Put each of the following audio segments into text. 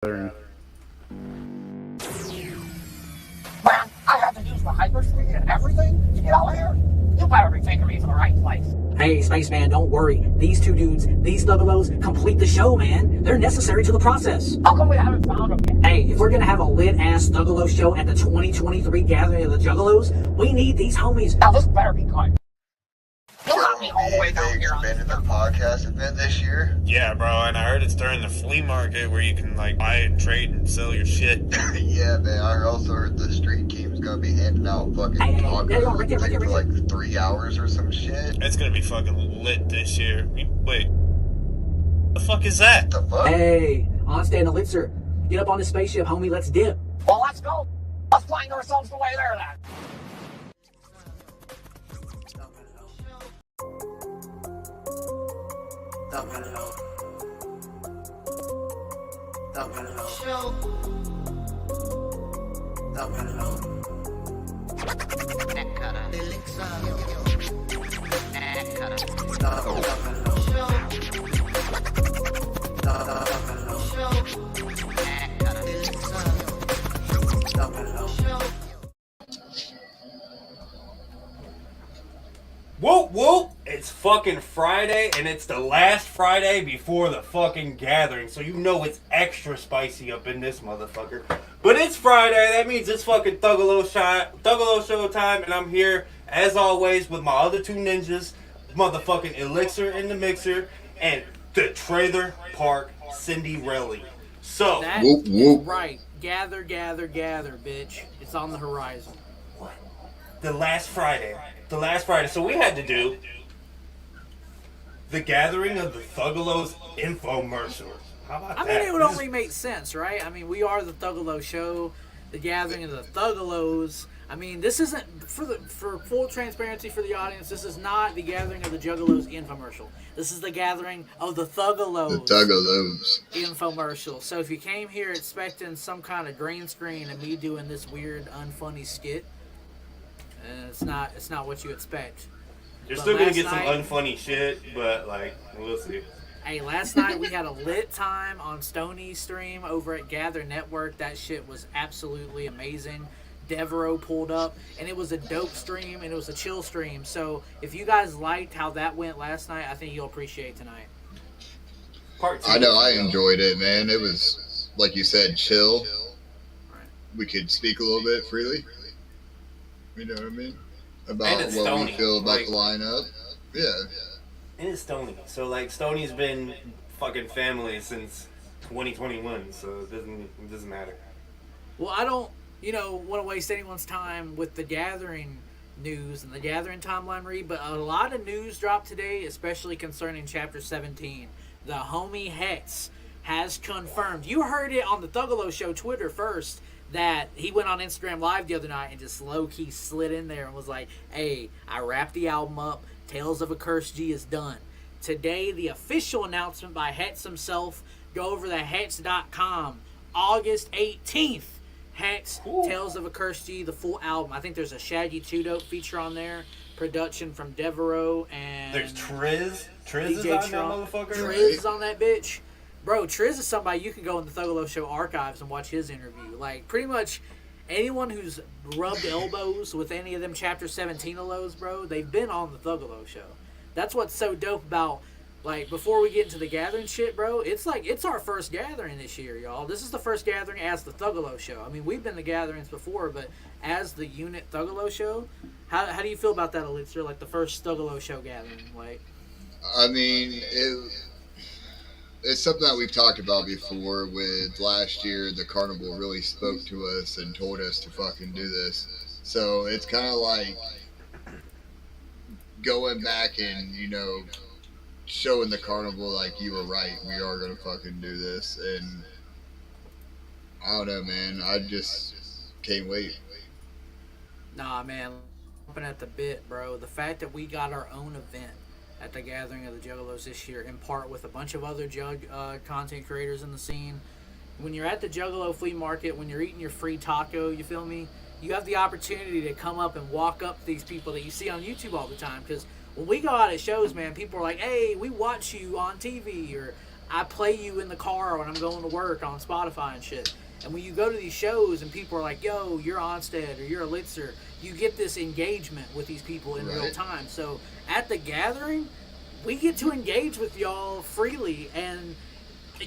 Man, I had to use the hyperspeed and everything to get out here? You better be taking me to the right place. Hey, Spaceman, don't worry. These two dudes, these Thuggalos, complete the show, man. They're necessary to the process. How come we haven't found them yet? Hey, if we're gonna have a lit-ass Thuggalo show at the 2023 Gathering of the Juggalos, we need these homies. Now this better be good. You got me all the way down They here on expanded this their stuff. podcast event this year. yeah, bro, and I heard it's during the flea market where you can like buy and trade and sell your shit. Yeah, man. I also heard the street team's gonna be handing out fucking Hey, tacos there you go, right there, right there, for right like 3 hours or some shit. It's gonna be fucking lit this year. Wait, the fuck is that? The fuck? Hey, Onsted and Elixir, get up on the spaceship, homie. Let's dip. Well, let's go. Let's find ourselves the way there then. Whoop whoop! It's fucking Friday, and it's the last Friday before the fucking gathering, so you know it's extra spicy up in this motherfucker. But it's Friday, that means it's fucking Thuggalo Show time, and I'm here, as always, with my other two ninjas, motherfucking Elixir in the Mixer, and the Trailer Park Cinderella. So, That Whoop, is whoop. right. Gather, gather, gather, bitch. It's on the horizon. the last Friday. So we had to do the gathering of the Thuggalos infomercial. How about I that? mean, it would only make sense, right? I mean, we are the Thuggalo Show, the gathering of the Thuggalos. I mean, this isn't, for full transparency for the audience, this is not the gathering of the Juggalos infomercial. This is the gathering of the Thuggalos The Thuggalos. infomercial. So if you came here expecting some kind of green screen and me doing this weird, unfunny skit, it's not what you expect. You're But still gonna last get some night- unfunny shit, but like, we'll see. Hey, last night we had a lit time on Stoney's stream over at Gather Network. That shit was absolutely amazing. Devereaux pulled up, and it was a dope stream, and it was a chill stream. So if you guys liked how that went last night, I think you'll appreciate tonight. Part two. I know, I enjoyed it, man. It was, like you said, chill. Right. We could speak a little bit freely. You know what I mean? About And it's what Stoney, we feel about like- the lineup. Yeah. And it's Stoney. So like, Stoney's been fucking family since 2021, so it doesn't matter. Well, I don't, want to waste anyone's time with the Gathering news and the Gathering timeline read, but a lot of news dropped today, especially concerning Chapter 17. The homie HEXXX has confirmed. You heard it on the Thuggalo Show Twitter first, that he went on Instagram Live the other night and just low-key slid in there and was like, hey, I wrapped the album up. Tales of a Cursed G is done. Today, the official announcement by HEXXX himself. Go over to HEXXX.com. August 18th. HEXXX, Ooh. Tales of a Cursed G, the full album. I think there's a Shaggy 2 Dope feature on there. Production from Devereaux and There's Triz. Triz is DJ on that Trump. motherfucker. Triz is on that bitch. Bro, Triz is somebody you can go in the Thuggalo Show archives and watch his interview. Like, pretty much anyone who's rubbed elbows with any of them Chapter 17-alos, bro, they've been on the Thuggalo Show. That's what's so dope about, like, before we get into the gathering shit, bro, it's like, it's our first gathering this year, y'all. This is the first gathering as the Thuggalo Show. I mean, we've been to gatherings before, but as the unit Thuggalo Show, how do you feel about that, Elixir? Like, the first Thuggalo Show gathering, like... I mean, it's something that we've talked about before. With last year, the carnival really spoke to us and told us to fucking do this. So it's kind of like going back and, showing the carnival, like, you were right. We are going to fucking do this. And I don't know, man. I just can't wait. Nah, man, jumping at the bit, bro. The fact that we got our own event at the gathering of the Juggalos this year, in part with a bunch of other content creators in the scene. When you're at the Juggalo flea market, when you're eating your free taco, you feel me? You have the opportunity to come up and walk up to these people that you see on YouTube all the time. Because when we go out at shows, man, people are like, hey, we watch you on TV, or I play you in the car when I'm going to work on Spotify and shit. And when you go to these shows and people are like, yo, you're Onsted or you're Elixir, you get this engagement with these people in real time. So at the gathering, we get to engage with y'all freely, and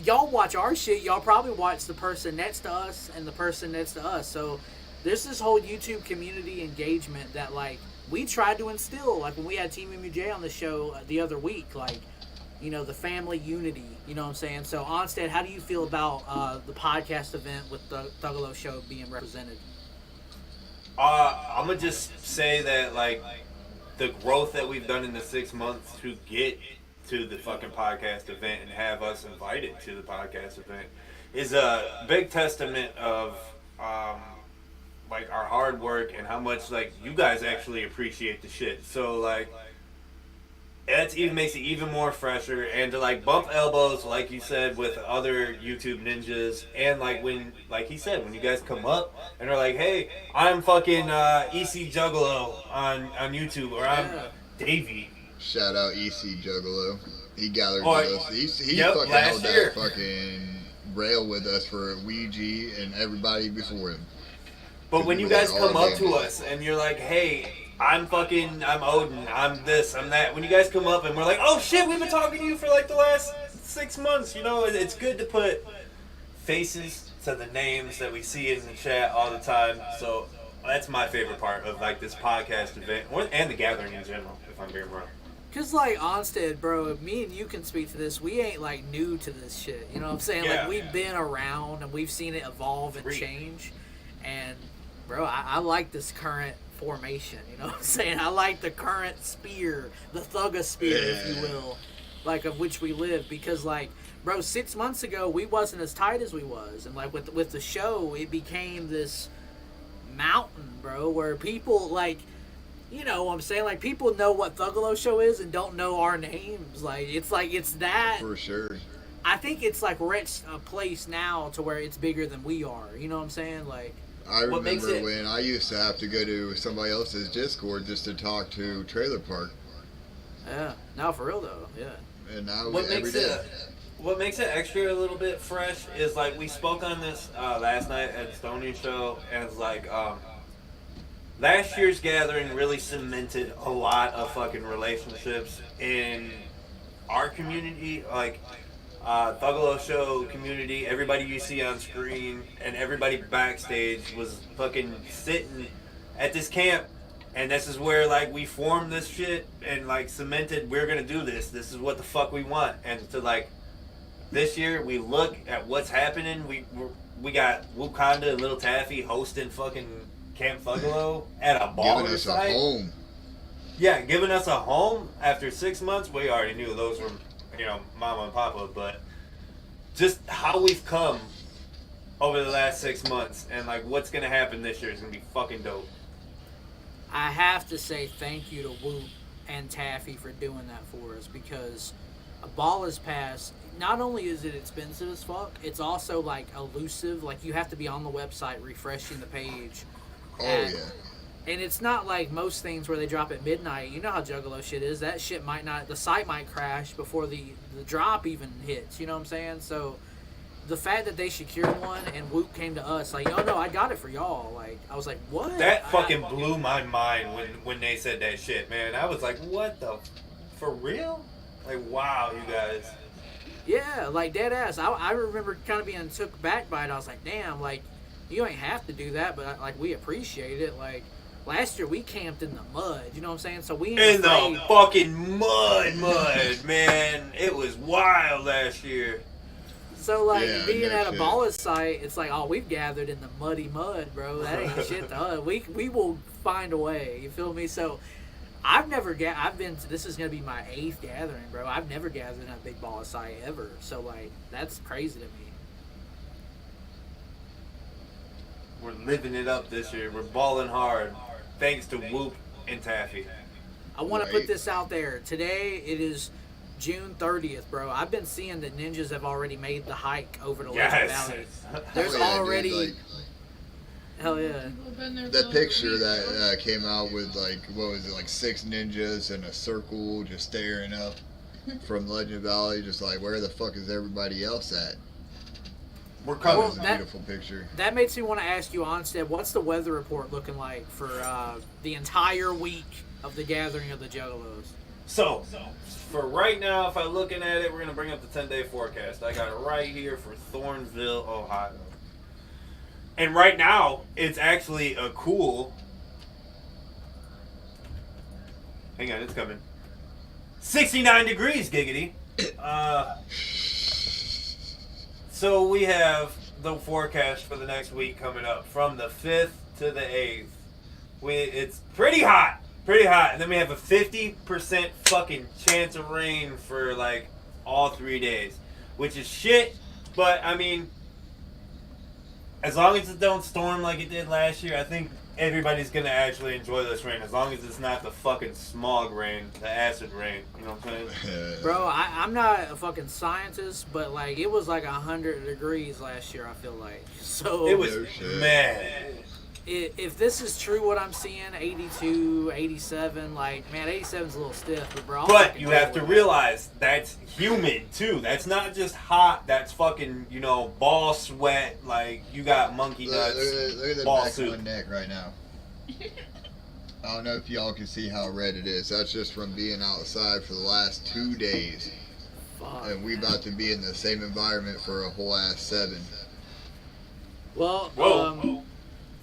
y'all watch our shit. Y'all probably watch the person next to us and the person next to us. So there's this whole YouTube community engagement that, like, we tried to instill. Like, when we had Team MUJ on the show the other week, like, you know, the family unity, you know what I'm saying? So, Onsted, how do you feel about the podcast event with the Thuggalo Show being represented? I'm going to just say that, like, the growth that we've done in the 6 months to get to the fucking podcast event and have us invited to the podcast event is a big testament of, like, our hard work and how much, like, you guys actually appreciate the shit. So, like, that even makes it even more fresher, and to like bump elbows, like you said, with other YouTube ninjas, and like when, like he said, when you guys come up and are like, hey, I'm fucking EC Juggalo on YouTube, or I'm Davey. Shout out EC Juggalo. He gathered with us. He fucking held that fucking rail with us for Ouija and everybody before him. But when you guys come up to us and you're like, hey, I'm Odin, I'm this, I'm that. When you guys come up and we're like, oh shit, we've been talking to you for like the last 6 months, you know, it's good to put faces to the names that we see in the chat all the time. So that's my favorite part of like this podcast event, and the gathering in general, if I'm being wrong. Cause like Onsted, bro, me and you can speak to this. We ain't like new to this shit. You know what I'm saying? Like we've been around and we've seen it evolve and change. And bro, I like this current formation, you know what I'm saying? I like the current spear, the Thuggasphere, if you will, like, of which we live, because, like, bro, 6 months ago, we wasn't as tight as we was, and, like, with the show, it became this mountain, bro, where people, like, you know what I'm saying? Like, people know what Thuggalo Show is and don't know our names. Like, it's that. For sure. I think it's, like, reached a place now to where it's bigger than we are, you know what I'm saying? Like, I remember when I used to have to go to somebody else's Discord just to talk to Trailer Park. Yeah, now for real though, yeah. And now what makes it extra a little bit fresh is like we spoke on this last night at the Stony show, and it's like last year's gathering really cemented a lot of fucking relationships in our community, like Thuggalo Show community. Everybody you see on screen and everybody backstage was fucking sitting at this camp, and this is where like we formed this shit and like cemented we're gonna do this. This is what the fuck we want. And to like this year we look at what's happening. We got Wakanda and Little Taffy hosting fucking Camp Thuggalo at a baller giving us site. A home. Yeah, giving us a home after 6 months. We already knew those were, you know, Mama and Papa, but just how we've come over the last 6 months and like what's gonna happen this year is gonna be fucking dope. I have to say thank you to Whoop and Taffy for doing that for us, because a Baller's Pass, not only is it expensive as fuck, it's also like elusive. Like you have to be on the website refreshing the page. Yeah. And it's not like most things where they drop at midnight. You know how Juggalo shit is. That shit might not, the site might crash before the drop even hits. You know what I'm saying? So the fact that they secured one and Whoop came to us, like, oh no, I got it for y'all. Like, I was like, what? That fucking blew my mind when they said that shit, man. I was like, what the, for real? Like, wow, you guys. Yeah, like dead ass. I remember kind of being took back by it. I was like, damn, like, you ain't have to do that, but like we appreciate it. Like last year we camped in the mud, you know what I'm saying? So we ain't in afraid. the fucking mud, man. It was wild last year. So like being at a baller's site, it's like, oh, we've gathered in the muddy mud, bro. That ain't shit to us. We will find a way. You feel me? So I've been. This is gonna be my 8th gathering, bro. I've never gathered in a big baller site ever. So like that's crazy to me. We're living it up this year. We're balling hard, thanks to Whoop and Taffy. I want to put this out there. Today it is June 30th, bro. I've been seeing that ninjas have already made the hike over to Legend Valley. There's already... Dude, hell yeah. That picture that came out with, like, what was it, like 6 ninjas in a circle just staring up. from Legend Valley, just like, where the fuck is everybody else at? We're That coming. was a beautiful picture. That makes me want to ask you, Onsted, what's the weather report looking like for the entire week of the gathering of the Juggalos? So, for right now, if I'm looking at it, we're going to bring up the 10-day forecast. I got it right here for Thornville, Ohio. And right now, it's actually a cool... Hang on, it's coming. 69 degrees, giggity. So we have the forecast for the next week coming up from the 5th to the 8th. It's pretty hot. Pretty hot. And then we have a 50% fucking chance of rain for like all 3 days. Which is shit. But I mean, as long as it don't storm like it did last year, I think everybody's gonna actually enjoy this rain. As long as it's not the fucking smog rain, the acid rain. You know what I'm saying? Bro, I'm not a fucking scientist, but like it was like 100 degrees last year, I feel like. So It was mad. If this is true, what I'm seeing, 82, 87, like, man, 87's a little stiff, but bro. But you have to realize that's humid too. That's not just hot. That's fucking, ball sweat. Like you got monkey nuts. Look at the ball back soup. of my neck right now. I don't know if y'all can see how red it is. That's just from being outside for the last 2 days. Fuck. And we about to be in the same environment for a whole ass 7. Well, Whoa.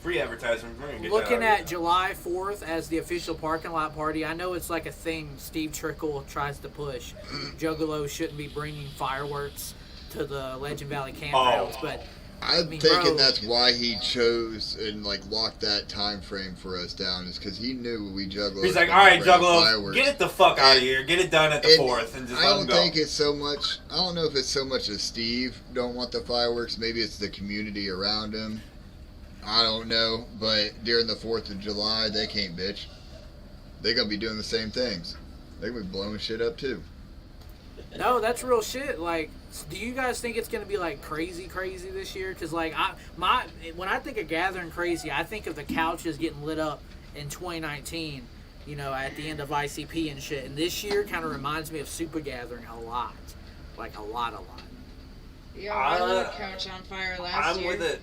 Free advertisement. We're gonna get looking that out at July 4th as the official parking lot party, I know it's like a thing Steve Trickle tries to push. Juggalos shouldn't be bringing fireworks to the Legend Valley campgrounds, but I'm mean, thinking bro, that's why he chose and locked that time frame for us down, is because he knew we Juggalos. He's like, wouldn't all right, bring Juggalos, fireworks. get it the fuck out of here. Get it done at the 4th and just I let don't them go. think it's so much. I don't know if it's so much as Steve don't want the fireworks. Maybe it's the community around him. I don't know, but during the 4th of July, they can't bitch. They're gonna be doing the same things. They're gonna be blowing shit up too. no, that's real shit. Like, do you guys think it's gonna be like crazy this year? Because like when I think of gathering crazy, I think of the couches getting lit up in 2019. At the end of ICP and shit. And this year kind of reminds me of Super Gathering a lot, like a lot. Yeah, I lit a couch on fire last year. I'm with it.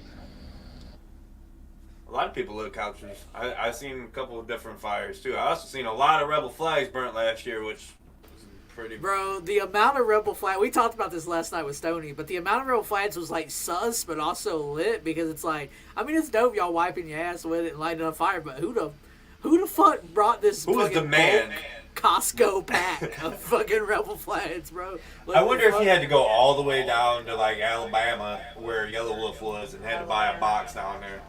A lot of people lit couches. I seen a couple of different fires too. I also seen a lot of rebel flags burnt last year, which was pretty. Bro, the amount of rebel flag, we talked about this last night with Stoney, but the amount of rebel flags was like sus, but also lit, because it's like, I mean, it's dope y'all wiping your ass with it and lighting it on fire, but who the fuck brought this Who was the man? Costco pack of fucking rebel flags, bro? I wonder if he had to go all the way down to like Alabama where Yellow Wolf was and had to buy a box down there.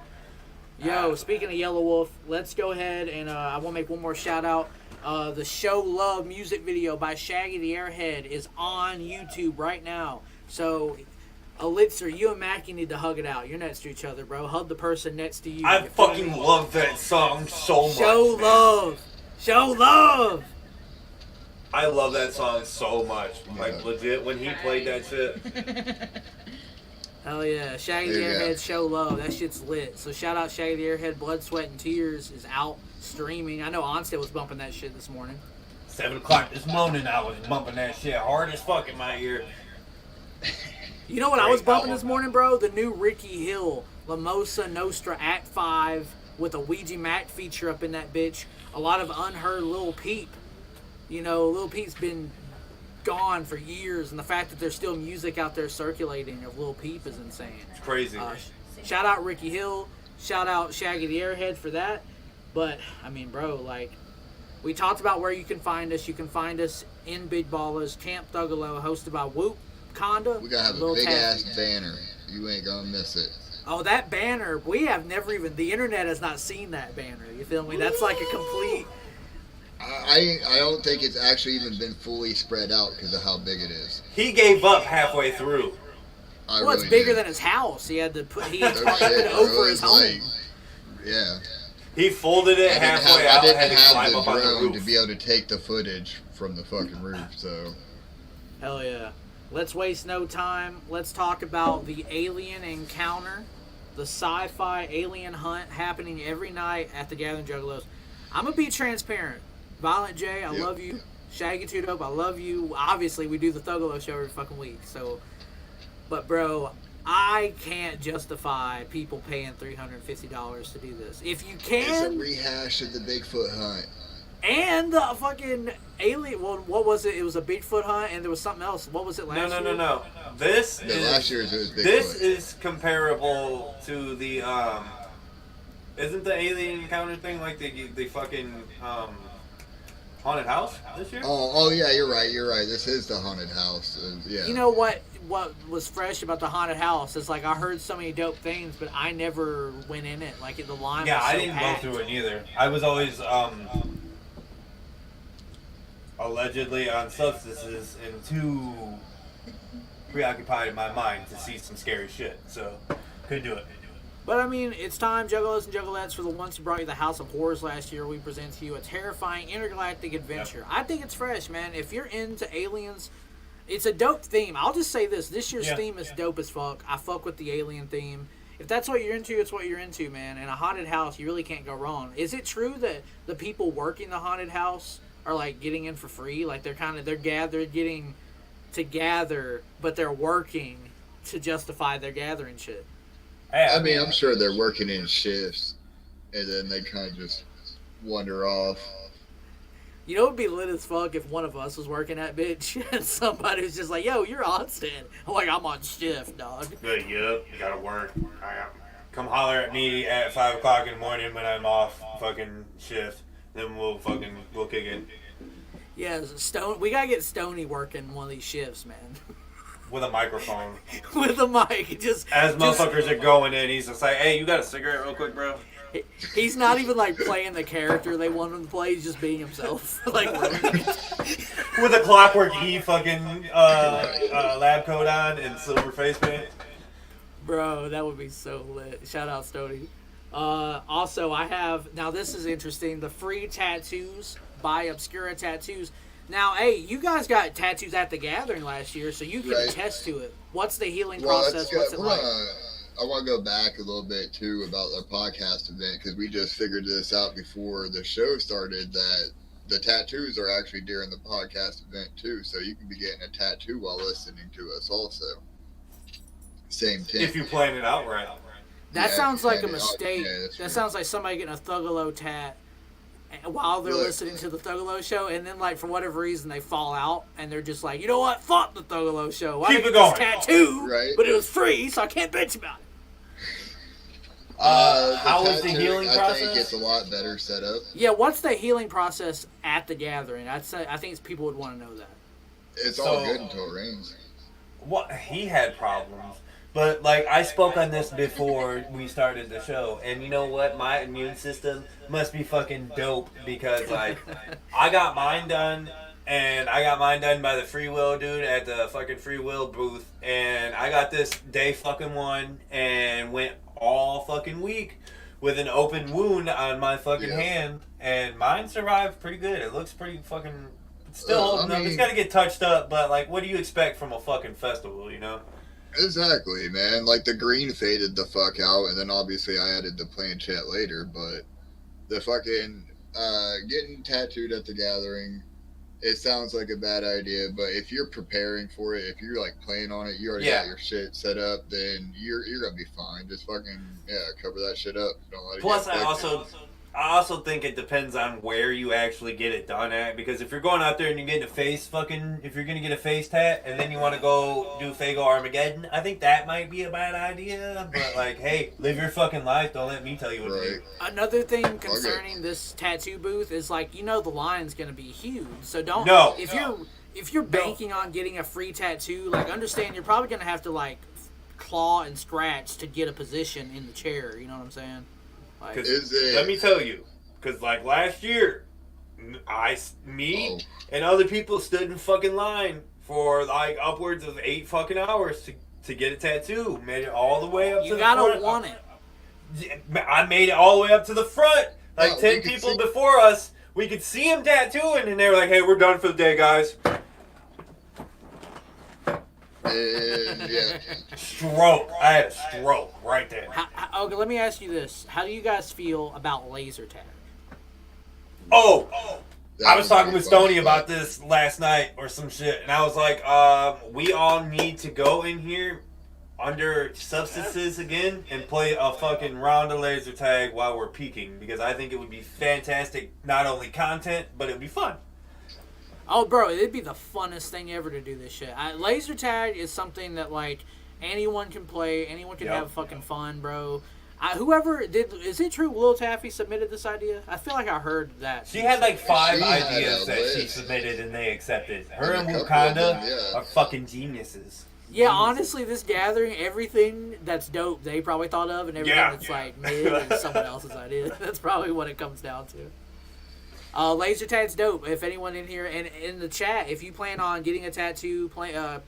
Yo, speaking of Yellow Wolf, let's go ahead and I want to make one more shout out. The Show Love music video by Shaggy the Airhead is on YouTube right now. So, Elixir, you and Macc, you need to hug it out. You're next to each other, bro. Hug the person next to you. I fucking love that song so much. Show man. love. Show love. I love that song so much. Like, legit, when he played that shit. Hell yeah. Shaggy the Airhead, Show Love. That shit's lit. So shout out Shaggy the Airhead. Blood, Sweat, and Tears is out streaming. I know Onsted was bumping that shit this morning. 7 o'clock this morning, I was bumping that shit hard as fuck in my ear. You know what I was bumping this morning, bro? The new Ricky Hill, Lamosa Nostra Act 5 with a Ouija Macc feature up in that bitch. A lot of unheard Lil Peep. Lil Peep's been gone for years, and the fact that there's still music out there circulating of Lil Peep is insane. It's crazy. Shout out Ricky Hill. Shout out Shaggy the Airhead for that. But, I mean, bro, like, we talked about where you can find us. You can find us in Big Ballas, Camp Thuggalo, hosted by Whoop, Conda. We gotta have a big ass banner. You ain't gonna miss it. Oh, that banner. We have never even, the internet has not seen that banner. You feel me? That's like a complete... I don't think it's actually even been fully spread out because of how big it is. He gave up halfway through. Well, it's bigger than his house. He had to put it over his home. Yeah. He folded it halfway out and had to climb up on the drone roof. to be able to take the footage from the fucking roof, so. Hell yeah. Let's waste no time. Let's talk about the alien encounter, the sci-fi alien hunt happening every night at the Gathering Juggalos. I'm going to be transparent. Violent J, I love you. Shaggy Too Dope, I love you. Obviously, we do the Thuggalo Show every fucking week. So, but bro, I can't justify people paying $350 to do this. If you It's a can, rehash of the Bigfoot hunt. and the fucking alien. Well, what was it? It was a Bigfoot hunt, and there was something else. What was it last year? No. This Last year's was Bigfoot. This is comparable to the Isn't the alien encounter thing like the fucking haunted house this year? Oh yeah, you're right. This is the haunted house. Yeah. You know what was fresh about the haunted house is like I heard so many dope things, but I never went in it. Like the line. Yeah, was so I didn't packed. go through it either. I was always allegedly on substances and too preoccupied in my mind to see some scary shit, so couldn't do it. But I mean, it's time, Juggalos and Juggalettes, for the ones who brought you the House of Horrors last year. We present to you a terrifying intergalactic adventure. Yep. I think it's fresh, man. If you're into aliens, it's a dope theme. I'll just say this: this year's theme is dope as fuck. I fuck with the alien theme. If that's what you're into, it's what you're into, man. And a haunted house, you really can't go wrong. Is it true that the people working the haunted house are like getting in for free? Like they're getting to gather, but they're working to justify their gathering shit. I mean, I'm sure they're working in shifts, and then they kind of just wander off. You know, it would be lit as fuck if one of us was working that bitch and somebody was just like, yo, you're Onsted. I'm like, I'm on shift, dog. Yep, you gotta work. Come holler at me at 5 o'clock in the morning when I'm off fucking shift. Then we'll kick in. Yeah, we gotta get Stoney working one of these shifts, man. With a microphone. With a mic. As motherfuckers are going in, he's just like, hey, you got a cigarette real quick, bro? He's not even like playing the character they want him to play, he's just being himself. Like with a Klokwerk E fucking lab coat on and silver face paint. Bro, that would be so lit. Shout out Stoney. Also, I have, now this is interesting, the free tattoos by Obscura Tattoos. Now, hey, you guys got tattoos at the gathering last year, so you can attest to it. What's the healing process? What's it like? I want to go back a little bit, too, about the podcast event, because we just figured this out before the show started, that the tattoos are actually during the podcast event, too, so you can be getting a tattoo while listening to us also. Same thing. If you plan it out right. That sounds like a mistake. That sounds like somebody getting a Thuggalo tat while they're listening to the Thuggalo Show, and then, like, for whatever reason, they fall out, and they're just like, you know what? Fuck the Thuggalo Show. I Keep get it going. this tattoo, right? But it was free, so I can't bitch about it. How is the healing process? I think it's a lot better set up. Yeah, what's the healing process at the gathering? I think people would want to know that. It's all good until it rains. What he had problems. But, like, I spoke on this before we started the show, and you know what? My immune system must be fucking dope because, like, I got mine done, and I got mine done by the Free Will dude at the fucking Free Will booth, and I got this day fucking one and went all fucking week with an open wound on my fucking hand, and mine survived pretty good. It looks pretty fucking... It's still holding up. It's got to get touched up, but, like, what do you expect from a fucking festival, you know? Exactly, man. Like, the green faded the fuck out, and then obviously I added the planchette later, but the fucking getting tattooed at the gathering, it sounds like a bad idea, but if you're preparing for it, if you're, like, playing on it, you already got your shit set up, then you're gonna be fine. Just fucking, cover that shit up. Don't let it Plus, get I also think it depends on where you actually get it done at, because if you're going out there and you're getting if you're gonna get a face tat and then you want to go do Fago Armageddon, I think that might be a bad idea. But like, hey, live your fucking life. Don't let me tell you what to do. Another thing concerning this tattoo booth is like, you know, the line's gonna be huge, so don't. No. If you're banking on getting a free tattoo, like, understand you're probably gonna have to like claw and scratch to get a position in the chair. You know what I'm saying? Like, let me tell you, because like last year, and other people stood in fucking line for like upwards of 8 fucking hours to get a tattoo. Made it all the way up to the front. You gotta want it. I made it all the way up to the front. Like 10 people before us, we could see them tattooing, and they were like, "Hey, we're done for the day, guys." Stroke. I had a stroke right there. Okay, let me ask you this: how do you guys feel about laser tag? Oh, I was talking with Stoney about this last night or some shit, and I was like, we all need to go in here under substances again and play a fucking round of laser tag while we're peaking, because I think it would be fantastic, not only content, but it would be fun. Oh, bro, it'd be the funnest thing ever to do this shit. Laser tag is something that, like, anyone can play, anyone can have fucking fun, bro. Whoever did, is it true Lil Taffy submitted this idea? I feel like I heard that. She had like 5 ideas that she submitted and they accepted. Her and Wakanda are fucking geniuses. Yeah, honestly, this gathering, everything that's dope, they probably thought of, and everything that's like mid is someone else's idea. That's probably what it comes down to. Laser tag's dope. If anyone in here and in the chat, if you plan on getting a tattoo,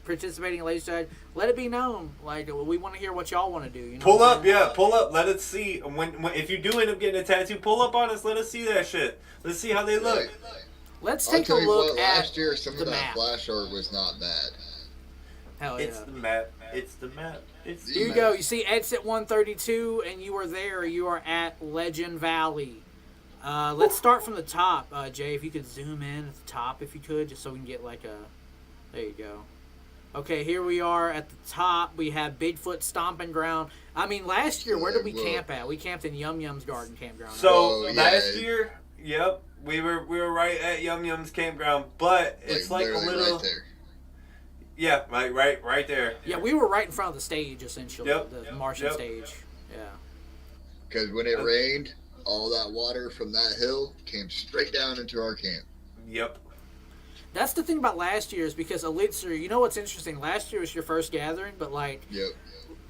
participating in laser tag, let it be known. Like, we want to hear what y'all want to do. You know pull up. Let us see. When if you do end up getting a tattoo, pull up on us. Let us see that shit. Let's see how they look. Let's take a look at last year. Some of that map. flash art was not bad. Hell yeah. It's the map. It's the map. It's the Here you map. go. You see exit 132, and you are there. You are at Legend Valley. Let's start from the top. Jay, if you could zoom in at the top, if you could, just so we can get like a... There you go. Okay, here we are at the top. We have Bigfoot Stomping Ground. I mean, last year, where did we camp at? We camped in Yum Yum's Garden Campground. So, last year, we were right at Yum Yum's campground, but it's like a little... Right there. Yeah, right there. Yeah, we were right in front of the stage, essentially, the Martian Stage. Yeah. Because when it rained, all that water from that hill came straight down into our camp. Yep. That's the thing about last year is because Elixir, you know what's interesting? Last year was your first gathering, but like,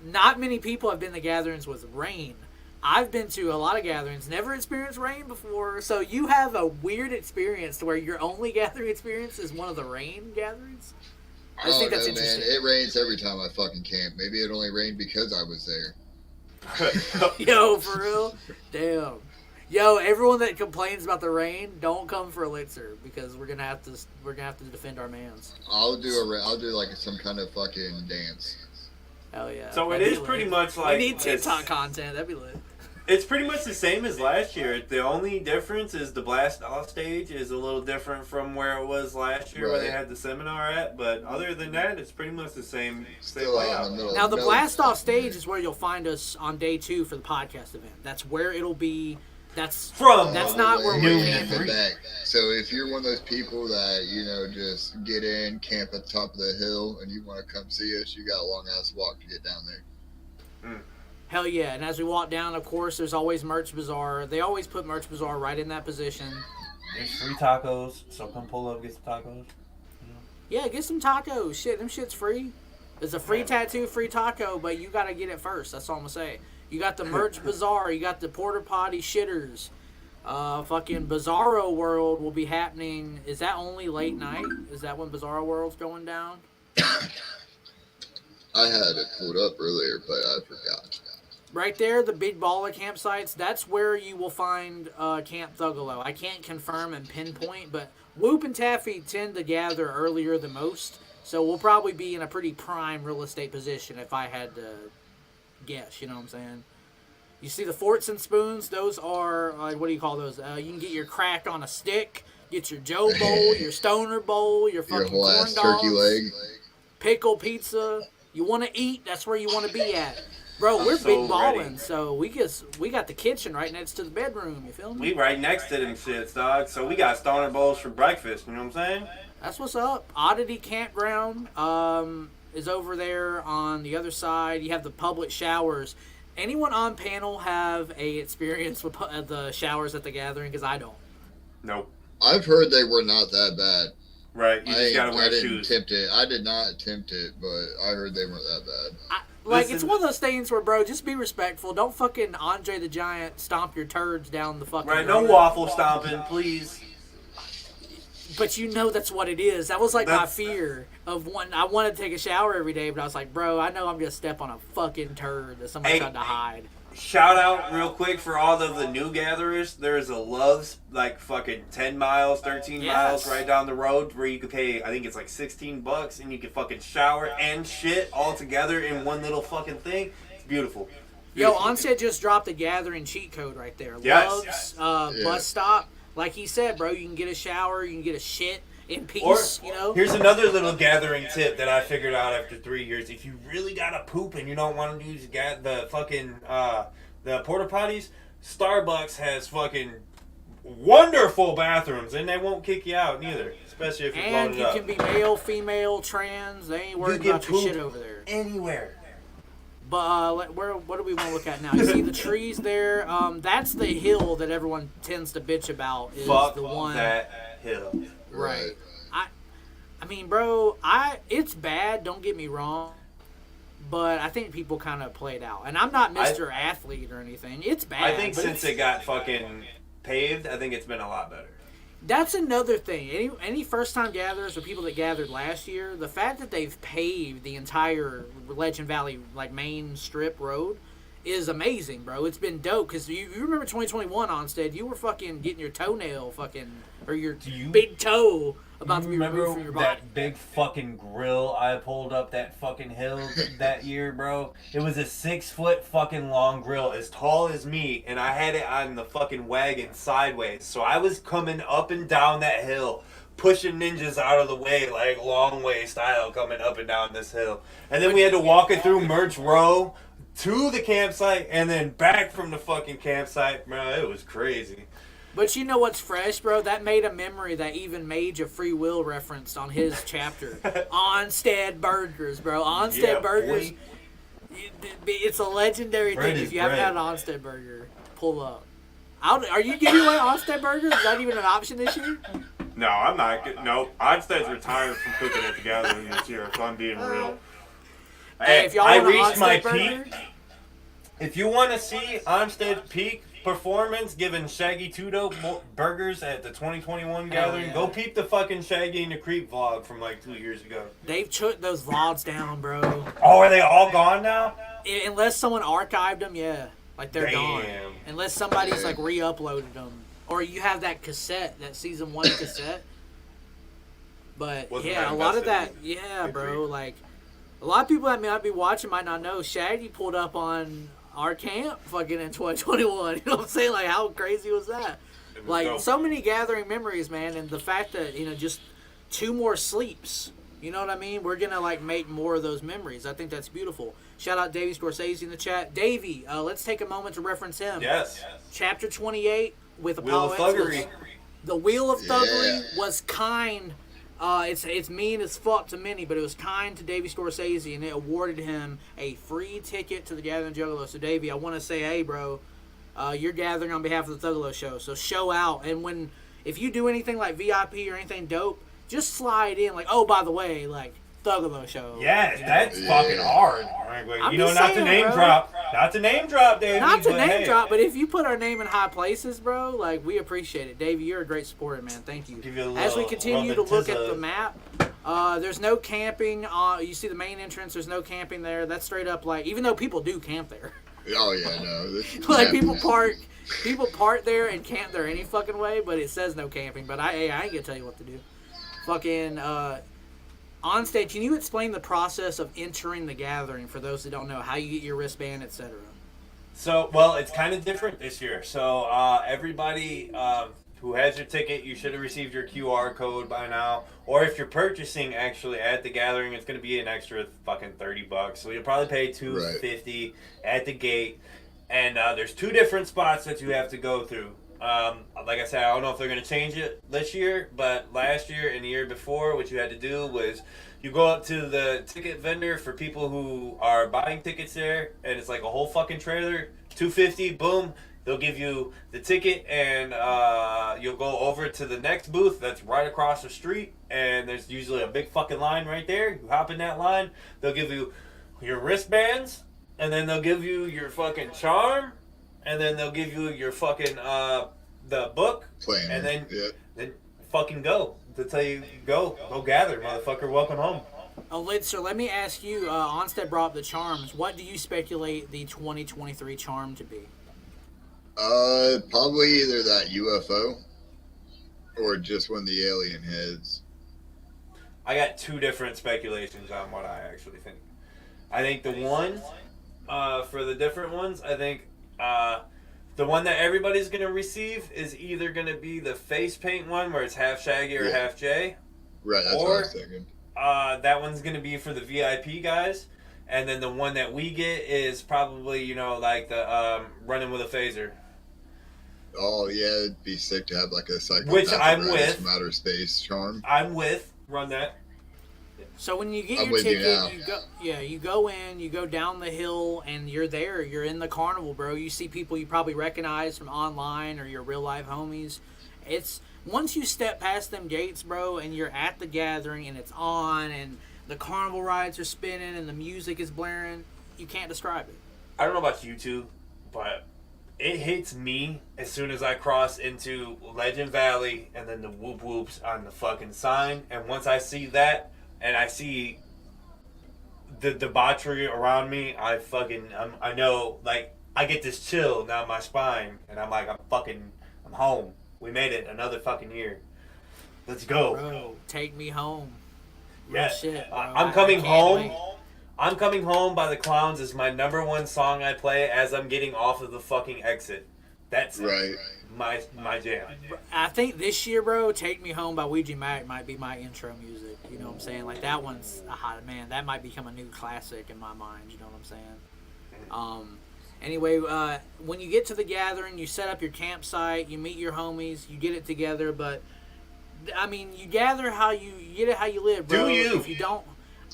not many people have been to gatherings with rain. I've been to a lot of gatherings, never experienced rain before, so you have a weird experience to where your only gathering experience is one of the rain gatherings. I just think that's interesting. Man, it rains every time I fucking camp. Maybe it only rained because I was there. Yo, for real? Damn. Yo, everyone that complains about the rain, don't come for Elixir because we're gonna have to defend our mans. I'll do like some kind of fucking dance. Hell yeah. So it is pretty much like we need TikTok content. That'd be lit. It's pretty much the same as last year. The only difference is the blast off stage is a little different from where it was last year where they had the seminar at. But other than that, it's pretty much the same layout. Now the blast off stage is where you'll find us on day 2 for the podcast event. That's where it'll be. That's not where we're camping. So if you're one of those people that just get in, camp at the top of the hill, and you want to come see us, you got a long ass walk to get down there. Hell yeah, and as we walk down, of course, there's always Merch Bazaar. They always put Merch Bazaar right in that position. There's free tacos, so come pull up, get some tacos. Yeah, get some tacos. Shit, them shit's free. There's a free tattoo, free taco, but you gotta get it first. That's all I'm gonna say. You got the Merch Bazaar, you got the Porta Potty Shitters. Fucking Bizarro World will be happening. Is that only late night? Is that when Bizarro World's going down? I had it pulled up earlier, but I forgot. Right there, the big baller campsites, that's where you will find Camp Thuggalo. I can't confirm and pinpoint, but Whoop and Taffy tend to gather earlier than most, so we'll probably be in a pretty prime real estate position if I had to guess, you know what I'm saying? You see the forks and spoons, those are, what do you call those? You can get your crack on a stick, get your Joe bowl, your stoner bowl, your fucking corn dogs, turkey leg, pickle pizza. You want to eat, that's where you want to be at. Bro, we're big balling, so we got the kitchen right next to the bedroom, you feel me? We right next to them shits, dog. So we got stoner bowls for breakfast, you know what I'm saying? That's what's up. Oddity Campground is over there on the other side. You have the public showers. Anyone on panel have a experience with the showers at the gathering? Because I don't. Nope. I've heard they were not that bad. Right, you just gotta wear shoes. I did not attempt it, but I heard they weren't that bad. It's one of those things where, bro, just be respectful. Don't fucking Andre the Giant stomp your turds down the fucking road. No waffle stomping, please. But you know that's what it is. That was like my fear of one. I wanted to take a shower every day, but I was like, bro, I know I'm going to step on a fucking turd that somebody tried to hide. Shout out real quick for all of the new gatherers. There's a Love's like fucking 10 miles, 13 miles right down the road where you could pay, I think it's like $16 and you can fucking shower and shit all together in one little fucking thing. It's beautiful. Yo, Onsted just dropped a gathering cheat code right there. Yes. Love's bus stop. like he said, bro, you can get a shower, you can get a shit in peace, Or, you know? here's another little gathering tip that I figured out after 3 years. If you really gotta poop and you don't want to use the fucking, the porta potties, Starbucks has fucking wonderful bathrooms, and they won't kick you out neither, especially if you're And blown you up. can be male, female, trans, they ain't worried can about your poop shit over there. anywhere. But what do we want to look at now? You see the trees there? That's the hill that everyone tends to bitch about. Is Fuck the one that hill. right? I mean, bro, it's bad. Don't get me wrong, but I think people kind of play it out. And I'm not Mr. Athlete or anything. It's bad. I think but since it got fucking paved, I think it's been a lot better. that's another thing. Any first time gatherers or people that gathered last year, the fact that they've paved the entire Legend Valley like main strip road is amazing, bro. It's been dope because you remember 2021 Onsted, you were fucking getting your toenail fucking or your big toe about to be removed from your body. That big fucking grill I pulled up that fucking hill that year, bro? It was a 6 foot fucking long grill, as tall as me, and I had it on the fucking wagon sideways. So I was coming up and down that hill, pushing ninjas out of the way, like long way style, coming up and down this hill. And then we had to walk it through Merch Row to the campsite, and then back from the fucking campsite, bro. It was crazy. But you know what's fresh, bro? That made a memory that even Mage of Free Will referenced on his chapter. Onsted Burgers, bro. Onsted Burgers. Boy. It's a legendary Bread thing. is If you haven't bread. had an Onsted Burger, pull up. Are you giving away Onsted Burgers? Is that even an option this year? No, I'm not. No, Onsted's retired from cooking at the gathering this year, if I'm being real. Hey, if y'all I want an reached my Onsted burger, peak. If you want to see Onsted peak performance giving Shaggy Two-Dope burgers at the 2021 gathering, yeah. go peep the fucking Shaggy and the Creep vlog from like 2 years ago. they've took those vlogs down, bro. Oh, are they all gone now? Unless someone archived them, yeah. Like, they're gone. Damn. Unless somebody's, like, re-uploaded them. Or you have that cassette, that season 1 cassette. But, Wasn't yeah, that a lot of that, invested yeah, in bro. Creep? Like, a lot of people that might be watching might not know. Shaggy pulled up on our camp fucking in 2021. You know what I'm saying? Like, how crazy was that? It was Like, dope. so many gathering memories, man. And the fact that, just 2 more sleeps. You know what I mean? We're going to, like, make more of those memories. I think that's beautiful. Shout out Davey Scorsese in the chat. Davey, let's take a moment to reference him. Yes. Chapter 28 with Wheel Apollo of X was- Thuggery. The Wheel of Thuggery Yeah. was kind. It's mean as fuck to many, but it was kind to Davey Scorsese, and it awarded him a free ticket to the Gathering Juggalo. So, Davey, I want to say, hey, bro, you're gathering on behalf of the Thuggalo Show, so show out. And if you do anything like VIP or anything dope, just slide in, like, oh, by the way, like, Thuggalo Show. Yes, that's Yeah. fucking hard. Like, I'm you know, just not to saying, name bro. drop. Not to name drop, Davey. Not to but name hey, drop, but if you put our name in high places, bro, like, we appreciate it. Davey, you're a great supporter, man. Thank you. Give you a As we little continue to look at romantiza. the map, there's no camping. You see the main entrance, there's no camping there. That's straight up, like, even though people do camp there. Oh yeah, no. This, Like, yeah. people park there and camp there any fucking way, but it says no camping. But I ain't gonna tell you what to do. Fucking, Onsted, can you explain the process of entering the gathering for those that don't know, how you get your wristband, etc.? So, well, it's kind of different this year. So, everybody who has your ticket, you should have received your QR code by now. Or if you're purchasing actually at the gathering, it's going to be an extra fucking $30. So you'll probably pay $250 at the gate. And there's 2 different spots that you have to go through. Like I said, I don't know if they're going to change it this year, but last year and the year before, what you had to do was you go up to the ticket vendor for people who are buying tickets there, and it's like a whole fucking trailer, $250, boom. They'll give you the ticket, and you'll go over to the next booth that's right across the street, and there's usually a big fucking line right there. You hop in that line, they'll give you your wristbands, and then they'll give you your fucking charm, and then they'll give you your fucking the book, Planner, and then yeah. then fucking go. To tell you go gather, motherfucker. Welcome home. Elixir, let me ask you, Onsted brought up the charms. What do you speculate the 2023 charm to be? Probably either that UFO or just one of the alien heads. I got 2 different speculations on what I actually think. I think the one for the different ones, I think The one that everybody's going to receive is either going to be the face paint one where it's half Shaggy or half Jay. Right, that's what I was thinking. That one's going to be for the VIP guys. And then the one that we get is probably, you know, like the running with a phaser. Oh, yeah, it'd be sick to have like a psycho. Which I'm with. From outer space charm. I'm with. Run that. So when you get I'm your with you ticket, now. you go in, you go down the hill, and you're there. You're in the carnival, bro. You see people you probably recognize from online or your real life homies. It's once you step past them gates, bro, and you're at the gathering and it's on and the carnival rides are spinning and the music is blaring, you can't describe it. I don't know about you two, but it hits me as soon as I cross into Legend Valley and then the whoop whoops on the fucking sign. And once I see that and I see the debauchery around me, I know, like, I get this chill down my spine and I'm like, I'm home. We made it another fucking year. Let's go. Bro, take me home. Yeah, shit, bro. I'm coming I can't home. wait. I'm Coming Home by the Clowns is my #1 song I play as I'm getting off of the fucking exit. That's right. My jam. I think this year, bro, Take Me Home by Ouija Macc might be my intro music. You know what I'm saying? Like, that one's a hot, man, that might become a new classic in my mind. You know what I'm saying? Anyway, when you get to the gathering, you set up your campsite, you meet your homies, you get it together, but, I mean, you gather how you get it how you live, bro. Do you? If you don't,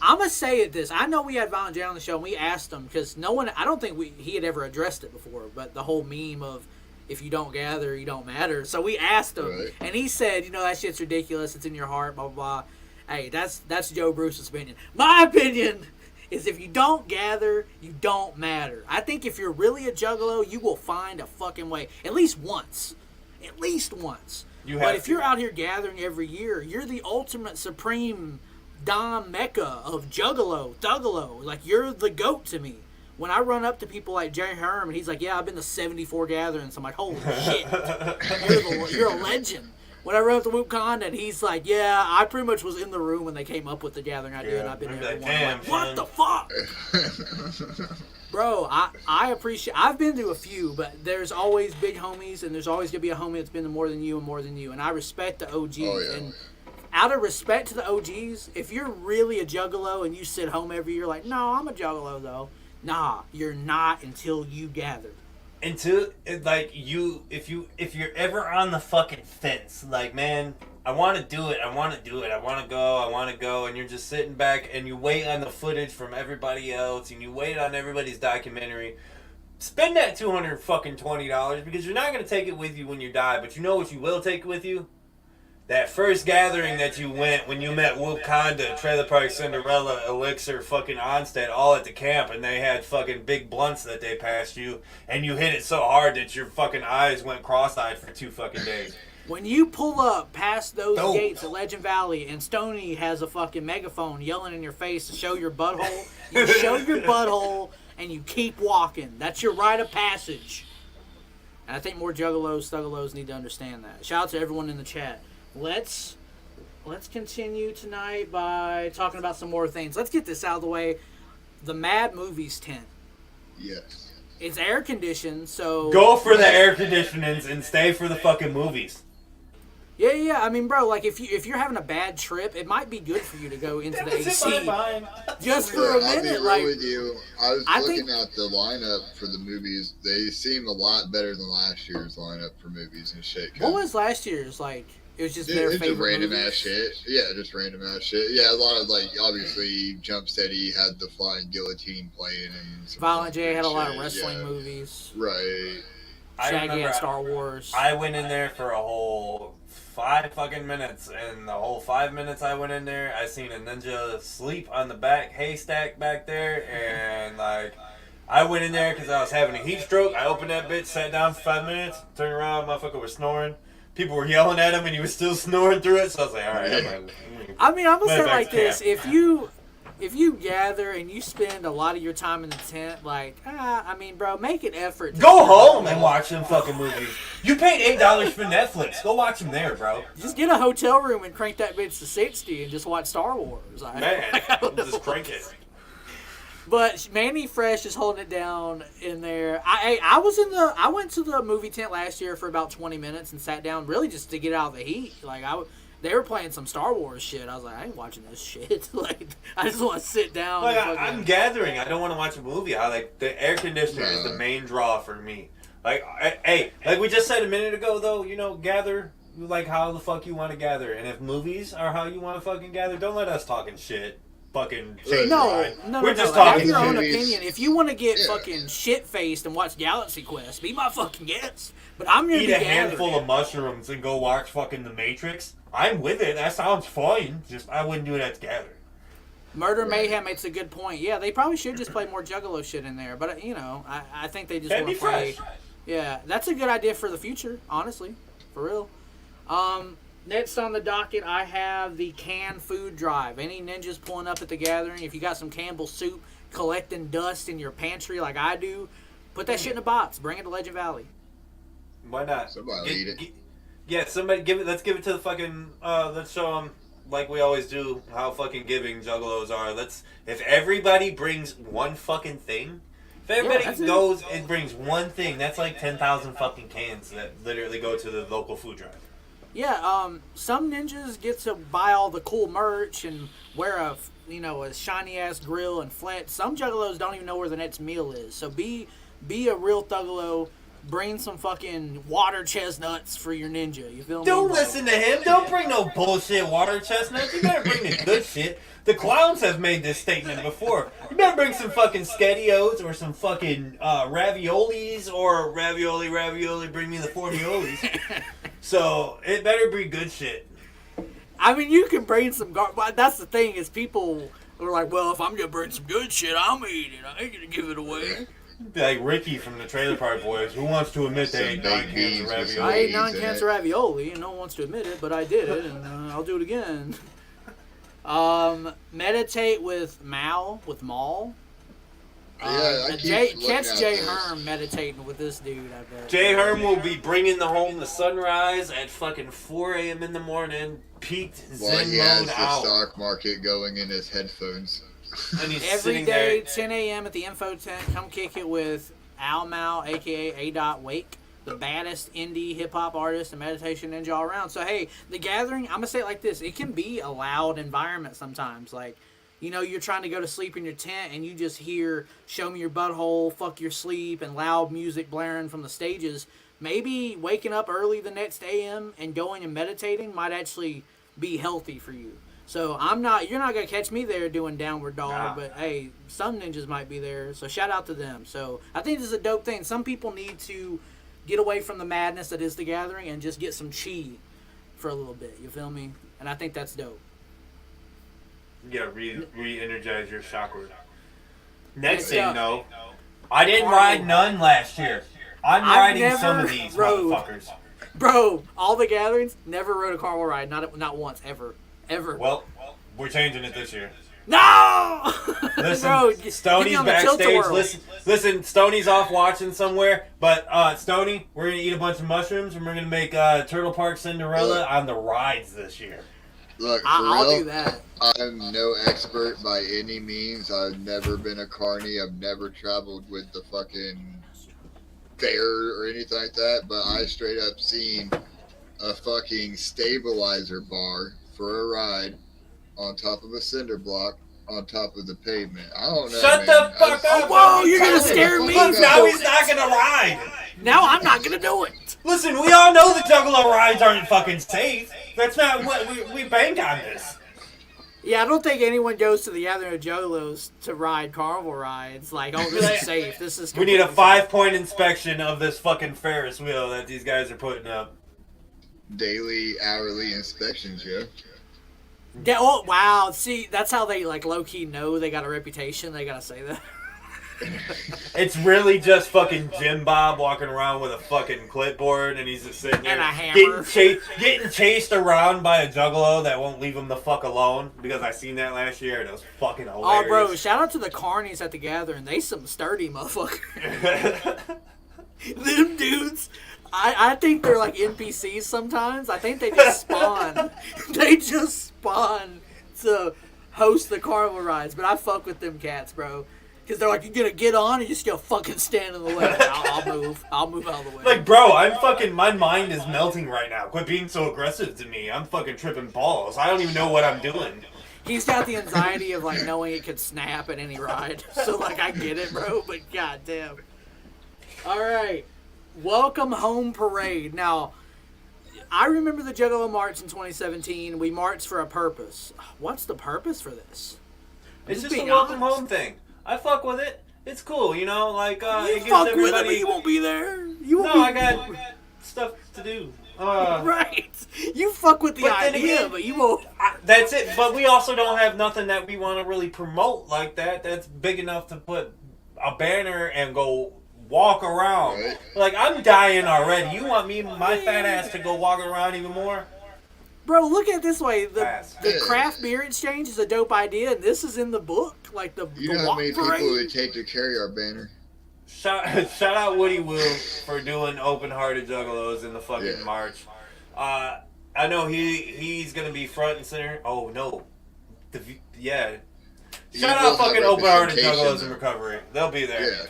I'm going to say it this. I know we had Violent J on the show, and we asked him, because I don't think he had ever addressed it before, but the whole meme of, if you don't gather, you don't matter. So we asked him, right. And he said, you know, that shit's ridiculous, it's in your heart, blah, blah, blah. Hey, that's Joe Bruce's opinion. My opinion is if you don't gather, you don't matter. I think if you're really a Juggalo, you will find a fucking way. At least once. But if you're out here gathering every year, you're the ultimate supreme Dom Mecca of Juggalo, Thuggalo. Like, you're the GOAT to me. When I run up to people like Jerry Herm, and he's like, yeah, I've been to 74 gatherings. I'm like, holy shit. You're a legend. When I run up to Whoop Con, and he's like, yeah, I pretty much was in the room when they came up with the gathering idea, and I've been there. Like, what the fuck? Bro, I appreciate... I've been to a few, but there's always big homies, and there's always going to be a homie that's been to more than you and more than you. And I respect the OGs. Oh, yeah. And out of respect to the OGs, if you're really a Juggalo and you sit home every year like, no, I'm a Juggalo, though. Nah, you're not until you gather. Until, like, if you're ever on the fucking fence, like, man, I want to do it, I want to go, and you're just sitting back and you wait on the footage from everybody else, and you wait on everybody's documentary. Spend that $220 because you're not going to take it with you when you die, but you know what you will take with you? That first gathering that you went when you met Whoop Conda, Trailer Park Cinderella, Elixir, fucking Onsted, all at the camp, and they had fucking big blunts that they passed you, and you hit it so hard that your fucking eyes went cross-eyed for 2 fucking days. When you pull up past those gates at Legend Valley and Stoney has a fucking megaphone yelling in your face to show your butthole, you show your butthole and you keep walking. That's your rite of passage. And I think more Juggalos, Thuggalos need to understand that. Shout out to everyone in the chat. Let's continue tonight by talking about some more things. Let's get this out of the way. The Mad Movies tent. Yes. It's air conditioned, so... Go for the air conditionings and stay for the fucking movies. Yeah. I mean, bro, like, if you're having a bad trip, it might be good for you to go into the AC. Just for a minute. I'll be real like, with you. I was looking at the lineup for the movies. They seem a lot better than last year's lineup for movies and shit. What was last year's, like... It was just their favorite just random movies. ass shit. Yeah, just random ass shit. Yeah, a lot of, like, obviously, Jump Steady had the Flying Guillotine playing. And Violent J had a lot of shit, wrestling movies. Right. Shaggy and Star Wars. I went in there for a whole 5 fucking minutes, and the whole 5 minutes I went in there, I seen a ninja sleep on the back haystack back there, and, like, I went in there because I was having a heat stroke. I opened that bitch, sat down for 5 minutes, turned around, motherfucker was snoring. People were yelling at him, and he was still snoring through it. So I was like, "All right." I mean, I'm gonna say it like this: if you gather and you spend a lot of your time in the tent, like, I mean, bro, make an effort. To Go home and watch them fucking movies. You paid $8 for Netflix. Go watch them there, bro. Just get a hotel room and crank that bitch to 60 and just watch Star Wars. Man, just crank it. But Manny Fresh is holding it down in there. I went to the movie tent last year for about 20 minutes and sat down really just to get out of the heat. Like they were playing some Star Wars shit. I was like, I ain't watching this shit. Like I just want to sit down. Like, and I'm gathering. I don't want to watch a movie. The air conditioner is the main draw for me. Like, hey, like we just said a minute ago, though, you know, gather like how the fuck you want to gather. And if movies are how you want to fucking gather, don't let us talking shit. Fucking shit. No. We're just Have talking your own shit. opinion. If you want to get fucking shit faced and watch Galaxy Quest, be my fucking guest. But I'm gonna eat be a gathering. handful of mushrooms and go watch fucking The Matrix. I'm with it. That sounds fine. Just I wouldn't do it at Gather. Murder Mayhem makes a good point. Yeah, they probably should just play more Juggalo shit in there. But, you know, I think they just want to play. Fresh. Yeah, that's a good idea for the future, honestly. For real. Next on the docket, I have the canned food drive. Any ninjas pulling up at the gathering, if you got some Campbell's soup collecting dust in your pantry like I do, put that shit in a box. Bring it to Legend Valley. Why not? Somebody eat it. Yeah, somebody give it. Let's give it to the fucking. Let's show them like we always do how fucking giving Juggalos are. If everybody brings one fucking thing, if everybody goes and brings one thing, that's like 10,000 fucking cans that literally go to the local food drive. Yeah, some ninjas get to buy all the cool merch and wear a shiny ass grill and flat. Some Juggalos don't even know where the next meal is. So be a real Thuggalo. Bring some fucking water chestnuts for your ninja. You feel me? Don't listen to him. Don't bring no bullshit water chestnuts. You better bring the good shit. The clowns have made this statement before. You better bring some fucking Skettios or some fucking raviolis or ravioli. Bring me the 40olis. So it better be good shit. I mean, you can bring some that's the thing is people are like, well, if I'm gonna bring some good shit, I'm gonna eat it. I ain't gonna give it away. Like Ricky from the Trailer Park Boys, who wants to admit they ate 9 cans of ravioli? I ate 9 cans of ravioli, and no one wants to admit it, but I did it, and I'll do it again. Meditate with Mal, with Maul. Catch Jay Herm meditating with this dude, I bet. Jay Herm will be bringing home the sunrise at fucking 4 a.m. in the morning, peaked zen he has mode the out. stock market going in his headphones. And he's Every sitting day, there. 10 a.m. at the info tent. Come kick it with Al Mal, a.k.a. A. Wake, the baddest indie hip-hop artist and meditation ninja all around. So, hey, the gathering, I'm going to say it like this. It can be a loud environment sometimes. Like, you know, you're trying to go to sleep in your tent and you just hear show me your butthole, fuck your sleep, and loud music blaring from the stages. Maybe waking up early the next AM and going and meditating might actually be healthy for you. So you're not going to catch me there doing downward dog, but hey, some ninjas might be there. So shout out to them. So I think this is a dope thing. Some people need to get away from the madness that is the gathering and just get some chi for a little bit. You feel me? And I think that's dope. You gotta re-energize your chakra. Next thing, though, I didn't ride none last year. I'm riding some of these motherfuckers. Bro, all the gatherings, never rode a carnival ride. Not once, ever. Well, we're changing it this year. No! Listen, Bro, Stoney's backstage. Listen, Stoney's off watching somewhere. But, Stoney, we're going to eat a bunch of mushrooms, and we're going to make Turtle Park Cinderella on the rides this year. Look, I'll do that. I'm no expert by any means. I've never been a carny. I've never traveled with the fucking fair or anything like that. But I straight up seen a fucking stabilizer bar for a ride on top of a cinder block on top of the pavement. I don't know. Shut the fuck up! Whoa, you're gonna scare me. Now he's not gonna ride. Now I'm not gonna do it. Listen, we all know the Juggalo rides aren't fucking safe. That's not what we bank on this. Yeah, I don't think anyone goes to the gathering of Juggalos to ride carnival rides. Like, oh, this is safe. This is. We need a 5-point inspection of this fucking Ferris wheel that these guys are putting up. Daily, hourly inspections, yeah. Yeah, oh, wow. See, that's how they, like, low-key know they got a reputation. They gotta say that. It's really just fucking Jim Bob walking around with a fucking clipboard, and he's just sitting there And a hammer. getting chased around by a Juggalo that won't leave him the fuck alone. Because I seen that last year, and it was fucking hilarious. Oh, bro, shout out to the carnies at the gathering. They some sturdy motherfuckers. Them dudes, I think they're like NPCs sometimes. I think they just spawn. They just spawn to host the carnival rides. But I fuck with them cats, bro. Because they're like, you're gonna get on, and you're just gonna fucking stand in the way. I'll move out of the way. Like, bro, my mind is melting right now. Quit being so aggressive to me. I'm fucking tripping balls. I don't even know what I'm doing. He's got the anxiety of, like, knowing it could snap at any ride. So, like, I get it, bro, but goddamn. All right. Welcome Home Parade. Now, I remember the Juggalo March in 2017. We marched for a purpose. What's the purpose for this? It's just a welcome home thing. I fuck with it. It's cool, you know, like, it gives everybody... with it, but you won't be there. I got stuff to do. Right. You fuck with the idea, but you won't... That's it, but we also don't have nothing that we want to really promote like that that's big enough to put a banner and go walk around. Right. Like, I'm dying already. You want me, my fat ass, to go walk around even more? Bro, look at it this way. The craft beer exchange is a dope idea, and this is in the book. Like, You know how many people it would take to carry our banner? Shout out Woody Will for doing open-hearted juggalos in the fucking march. I know he's gonna be front and center. Oh no, Shout out fucking open-hearted juggalos in recovery. They'll be there. Yeah.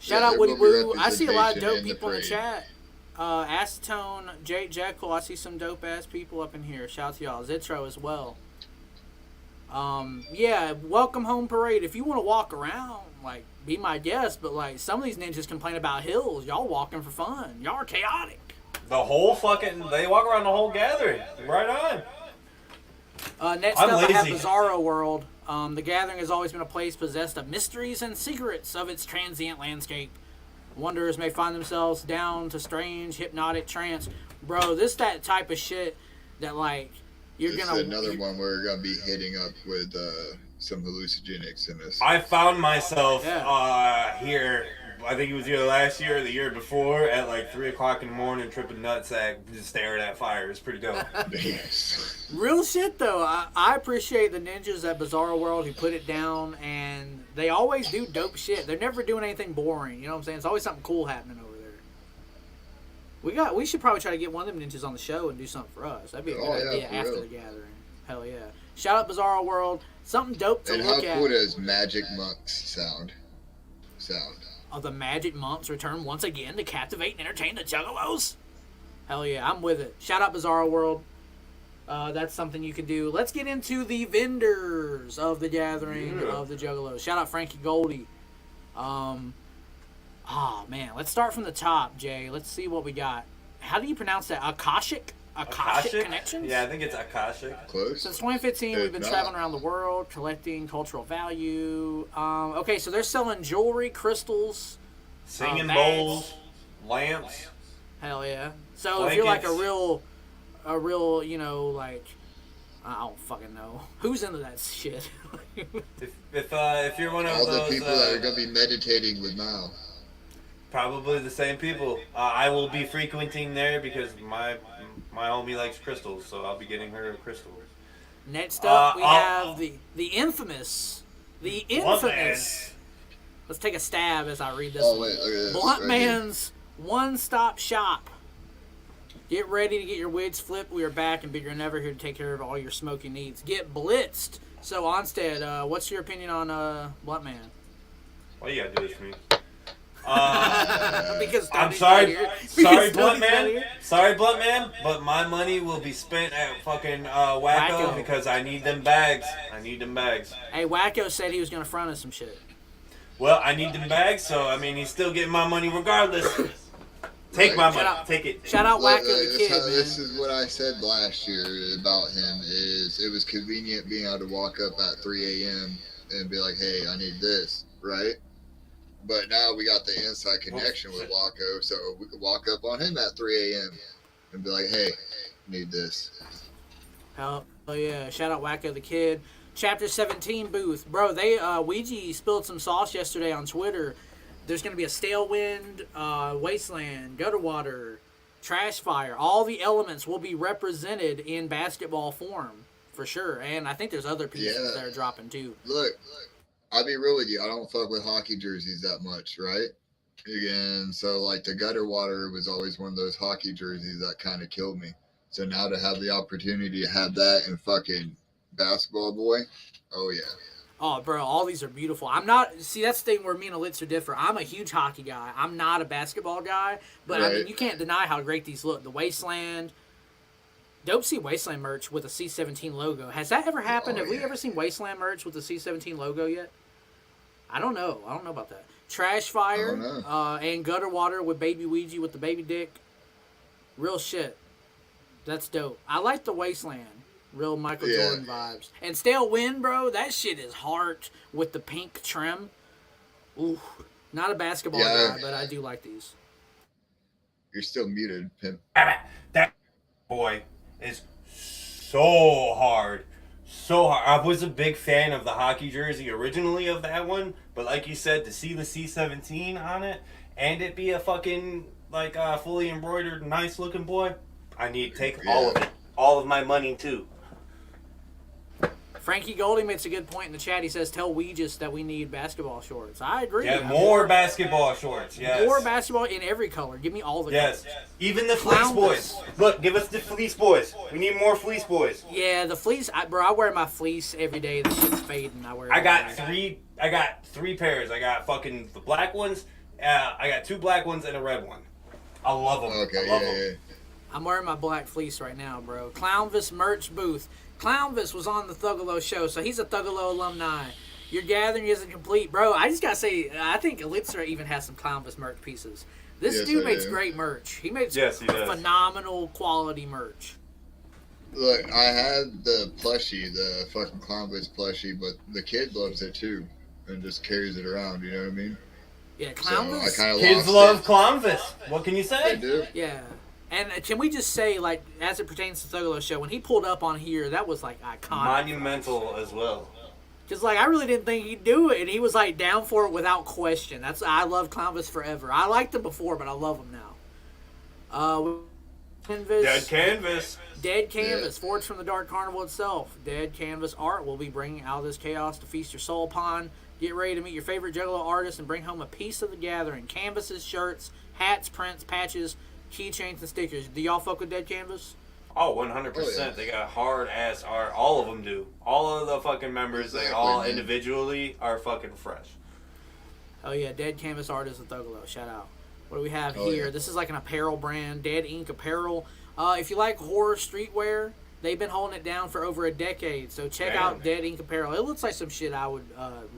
Shout out Woody Woo. I see a lot of dope people in the chat. Acetone, Jake Jekyll. I see some dope ass people up in here. Shout out to y'all. Zitro as well. Welcome home parade. If you want to walk around, like, be my guest, but like some of these ninjas complain about hills. Y'all walking for fun. Y'all are chaotic. The whole they walk around the whole gathering. Right on. Next up, I have Bizarro World. The gathering has always been a place possessed of mysteries and secrets of its transient landscape. Wanderers may find themselves down to strange, hypnotic trance. Bro, this that type of shit that, like, you're this gonna... is another one where we're gonna be hitting up with some hallucinogenics in this. I found myself here, I think it was either last year or the year before, at like 3 o'clock in the morning, tripping nutsack, just staring at fire. It's pretty dope. Yes. Real shit, though. I appreciate the ninjas at Bizarro World who put it down, and they always do dope shit. They're never doing anything boring. You know what I'm saying? It's always something cool happening over there. We should probably try to get one of them ninjas on the show and do something for us. That'd be a good idea after the gathering. Hell yeah. Shout out Bizarro World. Something dope to look at. And how cool does Magic Monks sound? The Magic Monks return once again to captivate and entertain the Juggalos. Hell yeah, I'm with it. Shout out Bizarro World. That's something you can do. Let's get into the vendors of the gathering of the Juggalos. Shout out Frankie Goldie. Man, let's start from the top, Jay. Let's see what we got. How do you pronounce that? Akashic Connections? Yeah, I think it's Akashic. Close. Since 2015, we've been traveling around the world, collecting cultural value. Okay, so they're selling jewelry, crystals, singing bowls, lamps. Hell yeah. So blankets. If you're like a real, you know, like, I don't fucking know. Who's into that shit? if you're one of all those... the people that are going to be meditating with Mal. Probably the same people. I will be frequenting there because my homie likes crystals, so I'll be getting her a crystal. Next up, we have the infamous. Let's take a stab as I read this. Wait, Blunt Man's one-stop shop. Get ready to get your wigs flipped. We are back and bigger than ever, here to take care of all your smoking needs. Get blitzed. So, Onsted, what's your opinion on Blunt Man? Why you gotta do this to me? Because I'm sorry, Blunt Man, but my money will be spent at fucking Wacko because I need them bags. Hey, Wacko said he was gonna front us some shit. Well, I need them bags, so I mean he's still getting my money regardless. Take my money. Take it. Shout out Wacko the Kid, man. This is what I said last year about him. Is it was convenient being able to walk up at 3 a.m. and be like, "Hey, I need this," right? But now we got the inside connection with Wacko, so we could walk up on him at 3 a.m. and be like, "Hey, need this." Oh yeah! Shout out Wacko the Kid. Chapter 17 booth, bro. They Ouija spilled some sauce yesterday on Twitter. There's gonna be a stale wind, wasteland, gutter water, trash fire. All the elements will be represented in basketball form for sure. And I think there's other pieces that are dropping too. Look. I'll be real with you. I don't fuck with hockey jerseys that much, right? Again, so like the gutter water was always one of those hockey jerseys that kind of killed me. So now to have the opportunity to have that in fucking basketball boy, oh yeah. Oh, bro, all these are beautiful. I'm not... See, that's the thing where me and Elixir differ. I'm a huge hockey guy. I'm not a basketball guy. But, I mean, you can't deny how great these look. The Wasteland. Dope see Wasteland merch with a C-17 logo. Has that ever happened? Have we ever seen Wasteland merch with the C-17 logo yet? I don't know. I don't know about that. Trash Fire and Gutter Water with Baby Ouija with the baby dick. Real shit. That's dope. I like the Wasteland. Real Michael Jordan vibes. And Stale Wind, bro, that shit is heart with the pink trim. Ooh. Not a basketball guy, but I do like these. You're still muted, pimp. That boy is so hard. So hard. I was a big fan of the hockey jersey originally of that one, but like you said, to see the C-17 on it and it be a fucking, like, fully embroidered, nice looking boy, I need to take all of it. All of my money, too. Frankie Goldie makes a good point in the chat. He says, tell Ouijas that we need basketball shorts. I agree. Yeah, more basketball shorts, yes. More basketball in every color. Give me all the colors. Yes. Even the fleece boys. Look, give us the fleece boys. We need more fleece boys. Yeah, the fleece. Bro, I wear my fleece every day. The shit's fading. I got three pairs. I got fucking the black ones. I got 2 black ones and a red one. I love them. Okay, I love them. I'm wearing my black fleece right now, bro. Clownvis merch booth. Clownvis was on the Thuggalo Show, so he's a Thuggalo alumni. Your gathering isn't complete. Bro, I just gotta say, I think Elixir even has some Clownvis merch pieces. This dude makes great merch. He makes phenomenal quality merch. Look, I had the plushie, the fucking Clownvis plushie, but the kid loves it too and just carries it around, you know what I mean? Yeah, Clownvis. So kids love Clownvis. What can you say? They do. Yeah. And can we just say, like, as it pertains to Thuggalo Show, when he pulled up on here, that was, like, iconic. Monumental as well. Because, like, I really didn't think he'd do it, and he was, like, down for it without question. I love Clownvis forever. I liked him before, but I love him now. Dead Canvas. Dead Canvas, forged from the Dark Carnival itself. Dead Canvas art will be bringing out of this chaos to feast your soul upon. Get ready to meet your favorite Juggalo artist and bring home a piece of the gathering. Canvases, shirts, hats, prints, patches, keychains, and stickers. Do y'all fuck with Dead Canvas? Oh, 100%. Oh, yeah. They got hard-ass art. All of them do. All of the fucking members, they all individually are fucking fresh. Oh, yeah. Dead Canvas art is a Thuggalo. Shout out. What do we have here? Yeah. This is like an apparel brand. Dead Inc Apparel. If you like horror streetwear, they've been holding it down for over a decade. So check out Dead Inc Apparel. It looks like some shit I would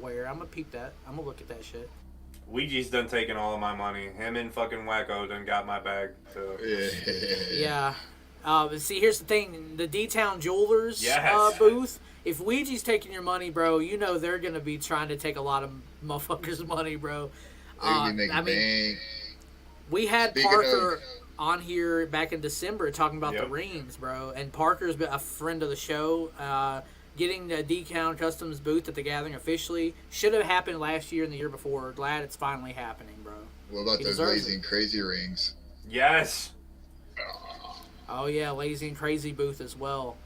wear. I'm going to peep that. I'm going to look at that shit. Ouija's done taking all of my money. Him and fucking Wacko done got my bag. So. Yeah. See, here's the thing. The DTown Jewelers booth, if Ouija's taking your money, bro, you know they're going to be trying to take a lot of motherfuckers' money, bro. We had Parker on here back in December talking about the rings, bro. And Parker's been a friend of the show. Getting the DTown Customs booth at the gathering officially should have happened last year and the year before. Glad it's finally happening, bro. What about those Lazy and Crazy rings? Yes. Oh yeah, Lazy and Crazy booth as well.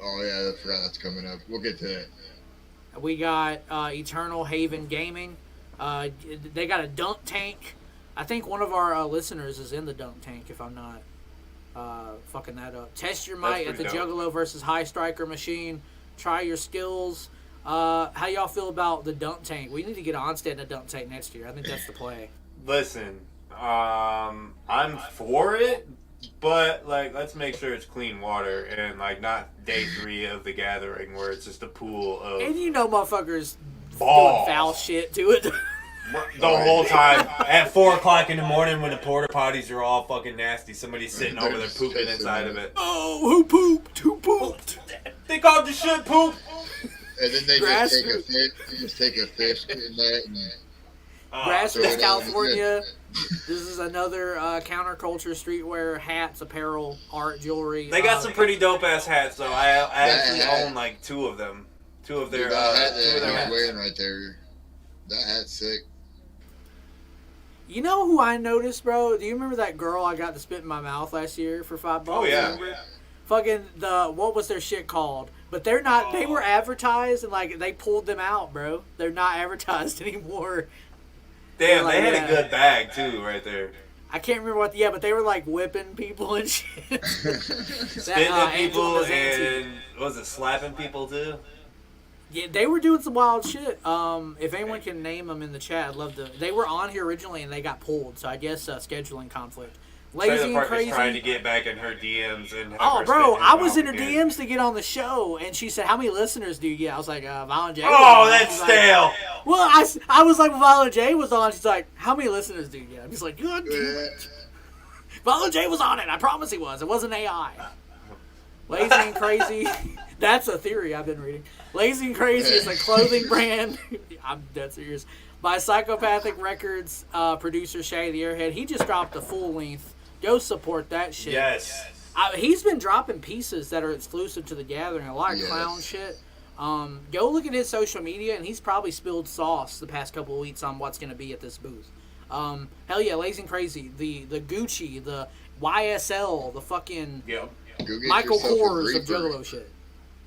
Oh yeah, I forgot that's coming up. We'll get to that. We got Eternal Haven Gaming. They got a dunk tank. I think one of our listeners is in the dunk tank, if I'm not fucking that up. Test your might at the Juggalo versus High Striker machine. Try your skills. How y'all feel about the dunk tank? We need to get Onsted in a dunk tank next year. I think that's the play. Listen, I'm for it, but like, let's make sure it's clean water and like not day 3 of the gathering where it's just a pool of. And you know, motherfuckers doing foul shit to it. The whole time at 4 o'clock in the morning when the porta potties are all fucking nasty, somebody's sitting over there pooping inside of it. Oh, who pooped? Who pooped? They called the shit poop. And then they just take a fish in that and Grassroots, California. This is another counterculture streetwear, hats, apparel, art, jewelry. They got some pretty dope ass hats though. I actually own like 2 of them. 2 of their hat that you're wearing right there. That hat's sick. You know who I noticed, bro? Do you remember that girl I got to spit in my mouth last year for $5? Oh yeah. Fucking what was their shit called? But they're not. They were advertised and like they pulled them out, bro. They're not advertised anymore. Damn, they had a good bag too, right there. I can't remember what. Yeah, but they were like whipping people and shit. Spitting at people and was it slapping people too? Yeah, they were doing some wild shit. If anyone can name them in the chat, I'd love to. They were on here originally and they got pulled, so I guess scheduling conflict. Lazy and Crazy. Trying to get back in her DMs and. Oh, bro, I was in her DMs to get on the show, and she said, "How many listeners do you get?" I was like, "Violent J." Oh, that's stale. Like, well, I was like, when Violent J was on, she's like, "How many listeners do you get?" I'm just like, "God damn it." Violent J was on it. I promise he was. It wasn't AI. Lazy and Crazy. That's a theory I've been reading. Lazy and Crazy is a clothing brand. I'm dead serious. By Psychopathic Records producer Shaggy the Airhead. He just dropped a full length. Go support that shit. Yes. He's been dropping pieces that are exclusive to the Gathering. A lot of clown shit. Go look at his social media, and he's probably spilled sauce the past couple of weeks on what's going to be at this booth. Hell yeah, Lazy and Crazy. The Gucci, the YSL, the fucking Michael Kors of Juggalo shit.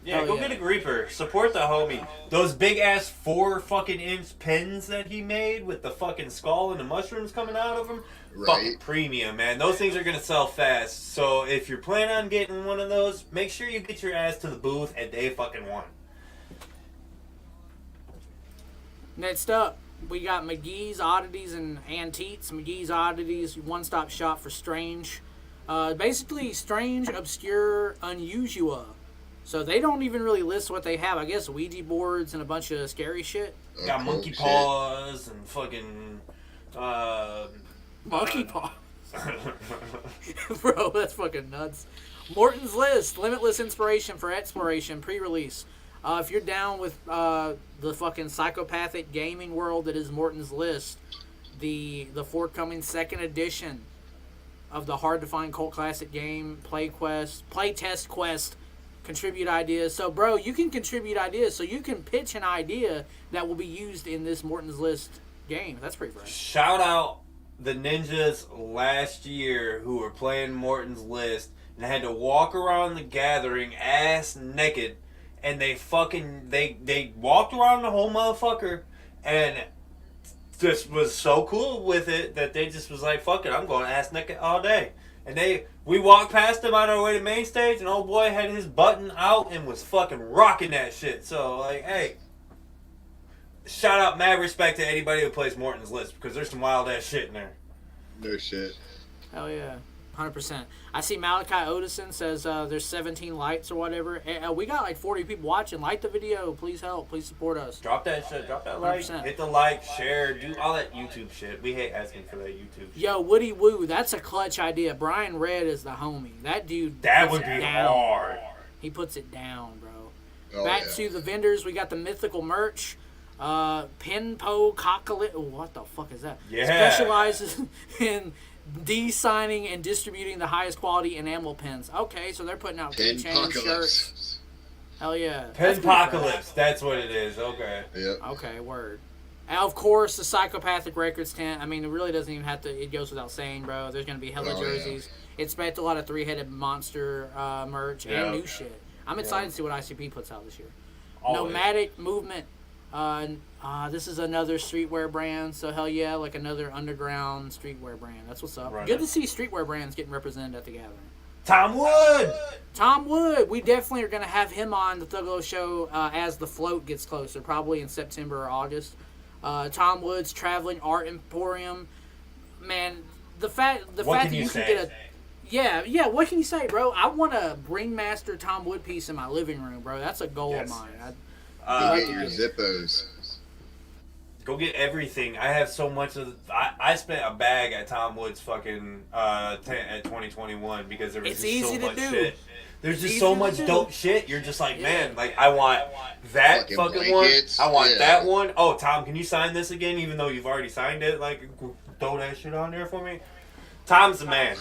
Yeah, go get a Reaper. Support the homie. Those big ass 4 fucking inch pins that he made with the fucking skull and the mushrooms coming out of them. Right. Fucking premium, man. Those things are gonna sell fast. So if you're planning on getting one of those, make sure you get your ass to the booth at day fucking 1. Next up, we got McGee's Oddities and Antiques. McGee's Oddities, one-stop shop for strange. Basically, strange, obscure, unusual. So they don't even really list what they have. I guess Ouija boards and a bunch of scary shit. Got monkey paws and fucking... monkey paws? Bro, that's fucking nuts. Morton's List, limitless inspiration for exploration, pre-release. If you're down with the fucking psychopathic gaming world that is Morton's List, the forthcoming second edition of the hard-to-find cult classic game, playtest quest, contribute ideas. So, bro, you can contribute ideas. So you can pitch an idea that will be used in this Morton's List game. That's pretty fresh. Shout out the ninjas last year who were playing Morton's List and had to walk around the gathering ass naked, and they walked around the whole motherfucker and just was so cool with it that they just was like, fuck it, I'm going ass naked all day. And we walked past him on our way to main stage, and old boy had his button out and was fucking rocking that shit. So, like, hey, shout out, mad respect to anybody who plays Morton's List, because there's some wild ass shit in there. No shit. Hell yeah. 100%. I see Malachi Odison says there's 17 likes or whatever. We got like 40 people watching. Like the video. Please help. Please support us. Drop that shit. Drop that like. 100%. Hit the like, share, do all that YouTube shit. We hate asking for that YouTube shit. Yo, Woody Woo, that's a clutch idea. Brian Red is the homie. That dude. That would be hard. He puts it down, bro. Oh, Back yeah. to the vendors. We got the mythical merch. Pinpo Cocklet. What the fuck is that? Yeah. Specializes in de-signing and distributing the highest quality enamel pens. Okay, so they're putting out keychains, shirts. Hell yeah. Penpocalypse, that's what it is. Okay. Yep. Okay, word. And of course, the Psychopathic Records tent. I mean, it really doesn't even have to, it goes without saying, bro. There's going to be hella jerseys. Expect a lot of three-headed monster merch and new shit. I'm excited to see what ICP puts out this year. Always. Nomadic Movement. This is another streetwear brand, so hell yeah, like another underground streetwear brand. That's what's up. Right. Good to see streetwear brands getting represented at the gathering. Tom Wood! Tom Wood, we definitely are going to have him on the Thuggalo Show as the float gets closer, probably in September or August. Tom Wood's Traveling Art Emporium. Man, the fact that you can get a... Yeah, what can you say, bro? I want a Ringmaster Tom Wood piece in my living room, bro. That's a goal of mine. Get your Zippos. Go get everything. I have so much of... I spent a bag at Tom Wood's fucking tent at 2021 because there was just so much shit. There's just so much dope shit. You're just like, man, like, I want that fucking one. I want that one. Oh, Tom, can you sign this again even though you've already signed it? Like, throw that shit on there for me. Tom's the man.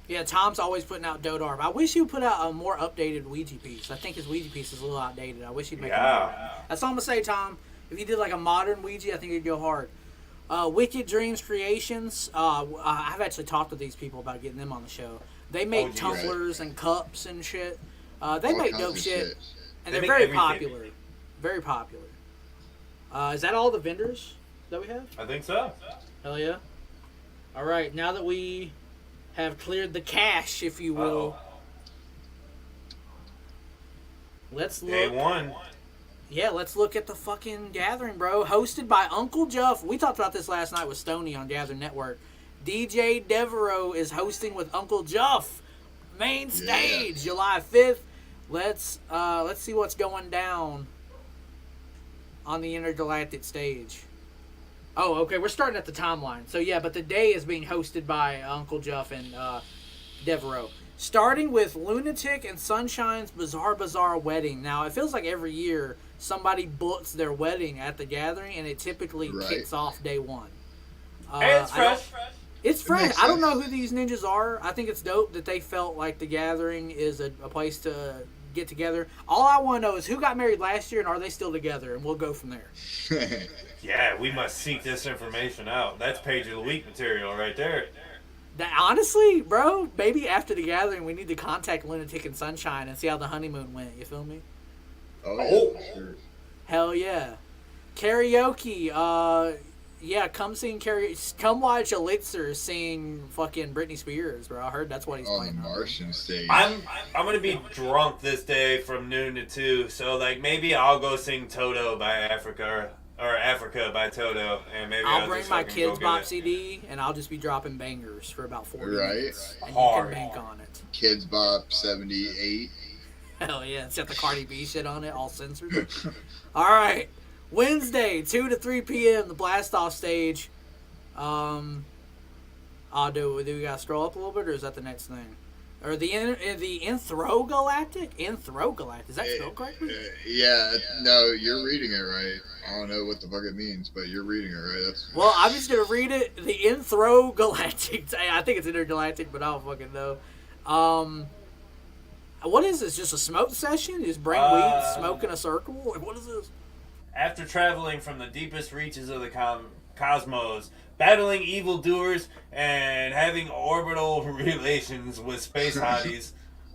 Yeah, Tom's always putting out dope art. I wish he would put out a more updated Ouija piece. I think his Ouija piece is a little outdated. I wish he'd make it more. That's all I'm going to say, Tom. If he did like a modern Ouija, I think it'd go hard. Wicked Dreams Creations. I've actually talked to these people about getting them on the show. They make tumblers and cups and shit. They make dope shit. And they're very popular. Very popular. Is that all the vendors that we have? I think so. Hell yeah. All right, now that we have cleared the cache, if you will, let's look. Day one. Yeah, let's look at the fucking gathering, bro. Hosted by Uncle Juff. We talked about this last night with Stoney on Gathering Network. DJ Devereaux is hosting with Uncle Juff. Main stage, July 5th. Let's see what's going down on the Intergalactic Stage. Oh, okay, we're starting at the timeline. So yeah, but the day is being hosted by Uncle Juff and Devereaux. Starting with Lunatik and Sunshine's Bizarre Wedding. Now, it feels like every year somebody books their wedding at the gathering, and it typically kicks off day one. Hey, it's fresh. It's fresh. I don't know who these ninjas are. I think it's dope that they felt like the gathering is a place to get together. All I want to know is who got married last year, and are they still together? And we'll go from there. Yeah, we must seek this information out. That's page of the week material right there. Honestly, bro, maybe after the gathering, we need to contact Lunatic and Sunshine and see how the honeymoon went. You feel me? Oh, yeah, sure. Hell yeah. Karaoke. Yeah, come sing karaoke. Come watch Elixir sing fucking Britney Spears, bro. I heard that's what he's playing on the Martian Stage. I'm gonna be drunk this day from noon to 2, so like maybe I'll go sing Toto by Africa or Africa by Toto, and maybe I'll bring just my fucking Kids go Bop get it. CD, and I'll just be dropping bangers for about 40 Right. minutes. And Hard. you can bank on it. Kids Bop 78. Hell yeah, it's got the Cardi B shit on it, all censored. All right, Wednesday, 2 to 3 p.m., the Blast Off stage. Do we gotta scroll up a little bit, or is that the next thing? Or the Intergalactic? Intergalactic. Is that spelled correctly? Yeah, no, you're reading it right. I don't know what the fuck it means, but you're reading it right. That's Well, I'm just gonna read it. The Intergalactic. I think it's Intergalactic, but I don't fucking know. What is this? Just a smoke session? You just bring weed, smoke in a circle? Like, what is this? After traveling from the deepest reaches of the cosmos, battling evildoers, and having orbital relations with space hotties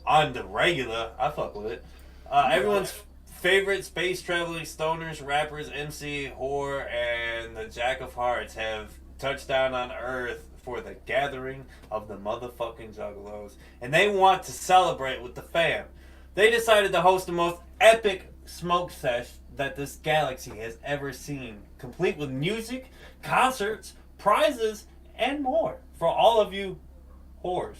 on the regular, I fuck with it. Everyone's favorite space traveling stoners, rappers, MC, whore, and the Jack of Hearts have touched down on Earth for the gathering of the motherfucking Juggalos, and they want to celebrate with the fam. They decided to host the most epic smoke sesh that this galaxy has ever seen, complete with music, concerts, prizes, and more for all of you whores.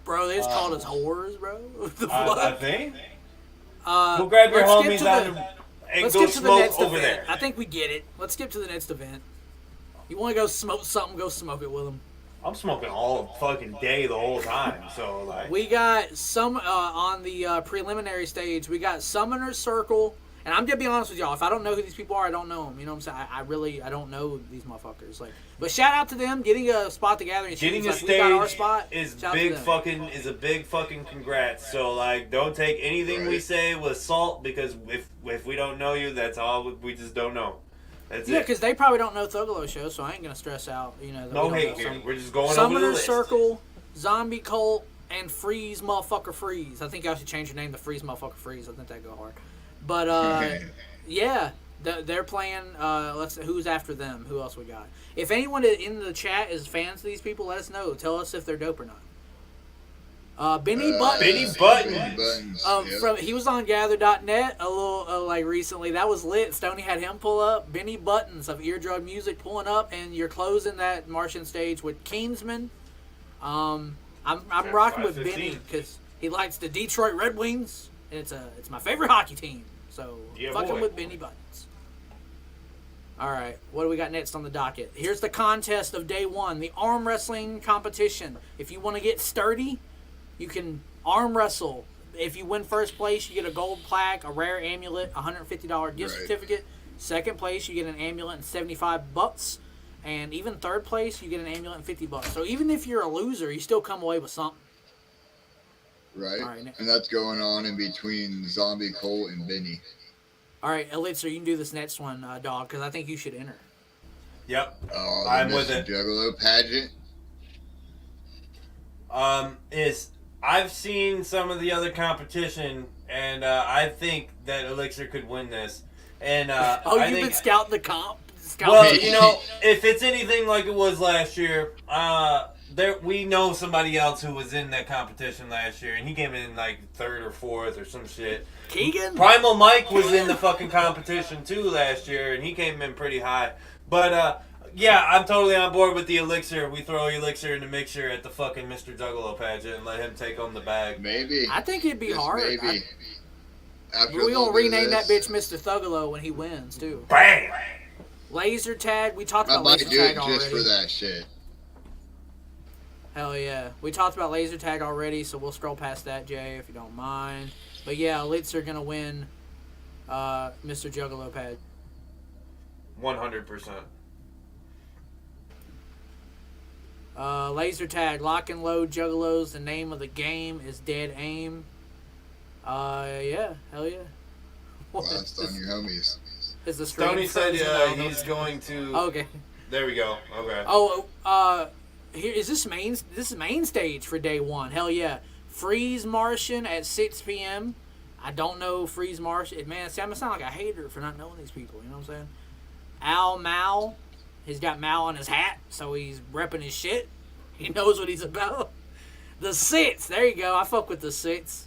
Bro, they just called us whores, bro. What the I fuck? think. Go grab your let's skip homies to out the- and Let's go skip to the smoke next over event. there. I think we get it. Let's skip to the next event. You want to go smoke something, go smoke it with them. I'm smoking all fucking day the whole time, so like. We got some on the preliminary stage. We got Summoner's Circle, and I'm gonna be honest with y'all. If I don't know who these people are, I don't know them. You know what I'm saying? I don't know these motherfuckers. Like, but shout out to them getting a spot to gather. Getting a like, we got our stage spot. is Shout out to big them. a big fucking congrats. So like, don't take anything we Right. say with salt, because if we don't know you, that's all we just don't know. That's Yeah, it. because they probably don't know Thuggalo Show, so I ain't gonna stress out. You know, that No we don't hate know here. some- We're just going over the Summoner's list. Circle, Zombie Cult, and Freeze Motherfucker Freeze. I think I should change your name to Freeze Motherfucker Freeze. I think that'd go hard. But yeah, they're playing. Who's after them? Who else we got? If anyone in the chat is fans of these people, let us know. Tell us if they're dope or not. Benny Buttonz. Benny Buttonz. Benny Buttonz. Yep. He was on Gather.net a little like recently. That was lit. Stoney had him pull up. Benny Buttonz of Eardrug Music pulling up, and you're closing that Martian stage with Kingsmen. I'm rocking with 5:15. Benny because he likes the Detroit Red Wings, and it's my favorite hockey team. So Yeah, fucking boy. with Benny Buttonz. All right, what do we got next on the docket? Here's the contest of day one, the arm wrestling competition. If you want to get sturdy, you can arm wrestle. If you win first place, you get a gold plaque, a rare amulet, $150 gift Right. certificate. Second place, you get an amulet and $75. And even third place, you get an amulet and $50. So even if you're a loser, you still come away with something. Right. All right, Nick. And that's going on in between Zombie Colt and Benny. All right, Elixir, you can do this next one, dog, because I think you should enter. Yep. Oh, I'm the with Mr. it. Juggalo Pageant. I've seen some of the other competition, and I think that Elixir could win this. And Oh, you've been scouting the comp? well, you know, if it's anything like it was last year, we know somebody else who was in that competition last year, and he came in like 3rd or 4th or some shit. Keegan? Primal Mike was in the fucking competition too last year, and he came in pretty high. But yeah, I'm totally on board with the Elixir. We throw Elixir in the mixture at the fucking Mr. Juggalo pageant and let him take home the bag. Maybe. I think it'd be Just hard. Maybe. We're going to rename that bitch Mr. Thuggalo when he wins, too. Bam! Laser tag. We talked I about might laser do tag it already. just for that shit. Hell yeah. We talked about laser tag already, so we'll scroll past that, Jay, if you don't mind. But yeah, Elixir going to win Mr. Juggalo Pad. 100%. Laser tag, lock and load Juggalos. The name of the game is Dead Aim. Yeah, hell yeah. Blast on your homies. Is the screen Stoney said frozen? he's going to. Okay. There we go. Okay. Oh, here is this is main stage for day 1. Hell yeah. Freeze Martian at 6 p.m. I don't know Freeze Martian. Man, see, I'm gonna sound like a hater for not knowing these people. You know what I'm saying? Al Mal. He's got Mal on his hat, so he's repping his shit. He knows what he's about. The Sits. There you go. I fuck with the Sits.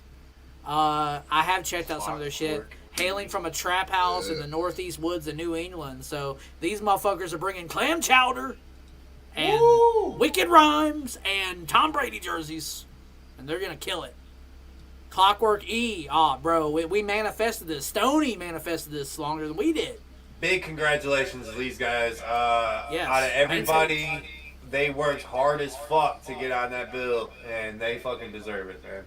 I have checked out some of their shit. Hailing from a trap house in the northeast woods of New England. So these motherfuckers are bringing clam chowder and wicked rhymes and Tom Brady jerseys. And they're going to kill it. Klokwerk E. Aw, bro, we manifested this. Stoney manifested this longer than we did. Big congratulations to these guys. Yes. Out of everybody, they worked hard as fuck to get on that bill, and they fucking deserve it, man.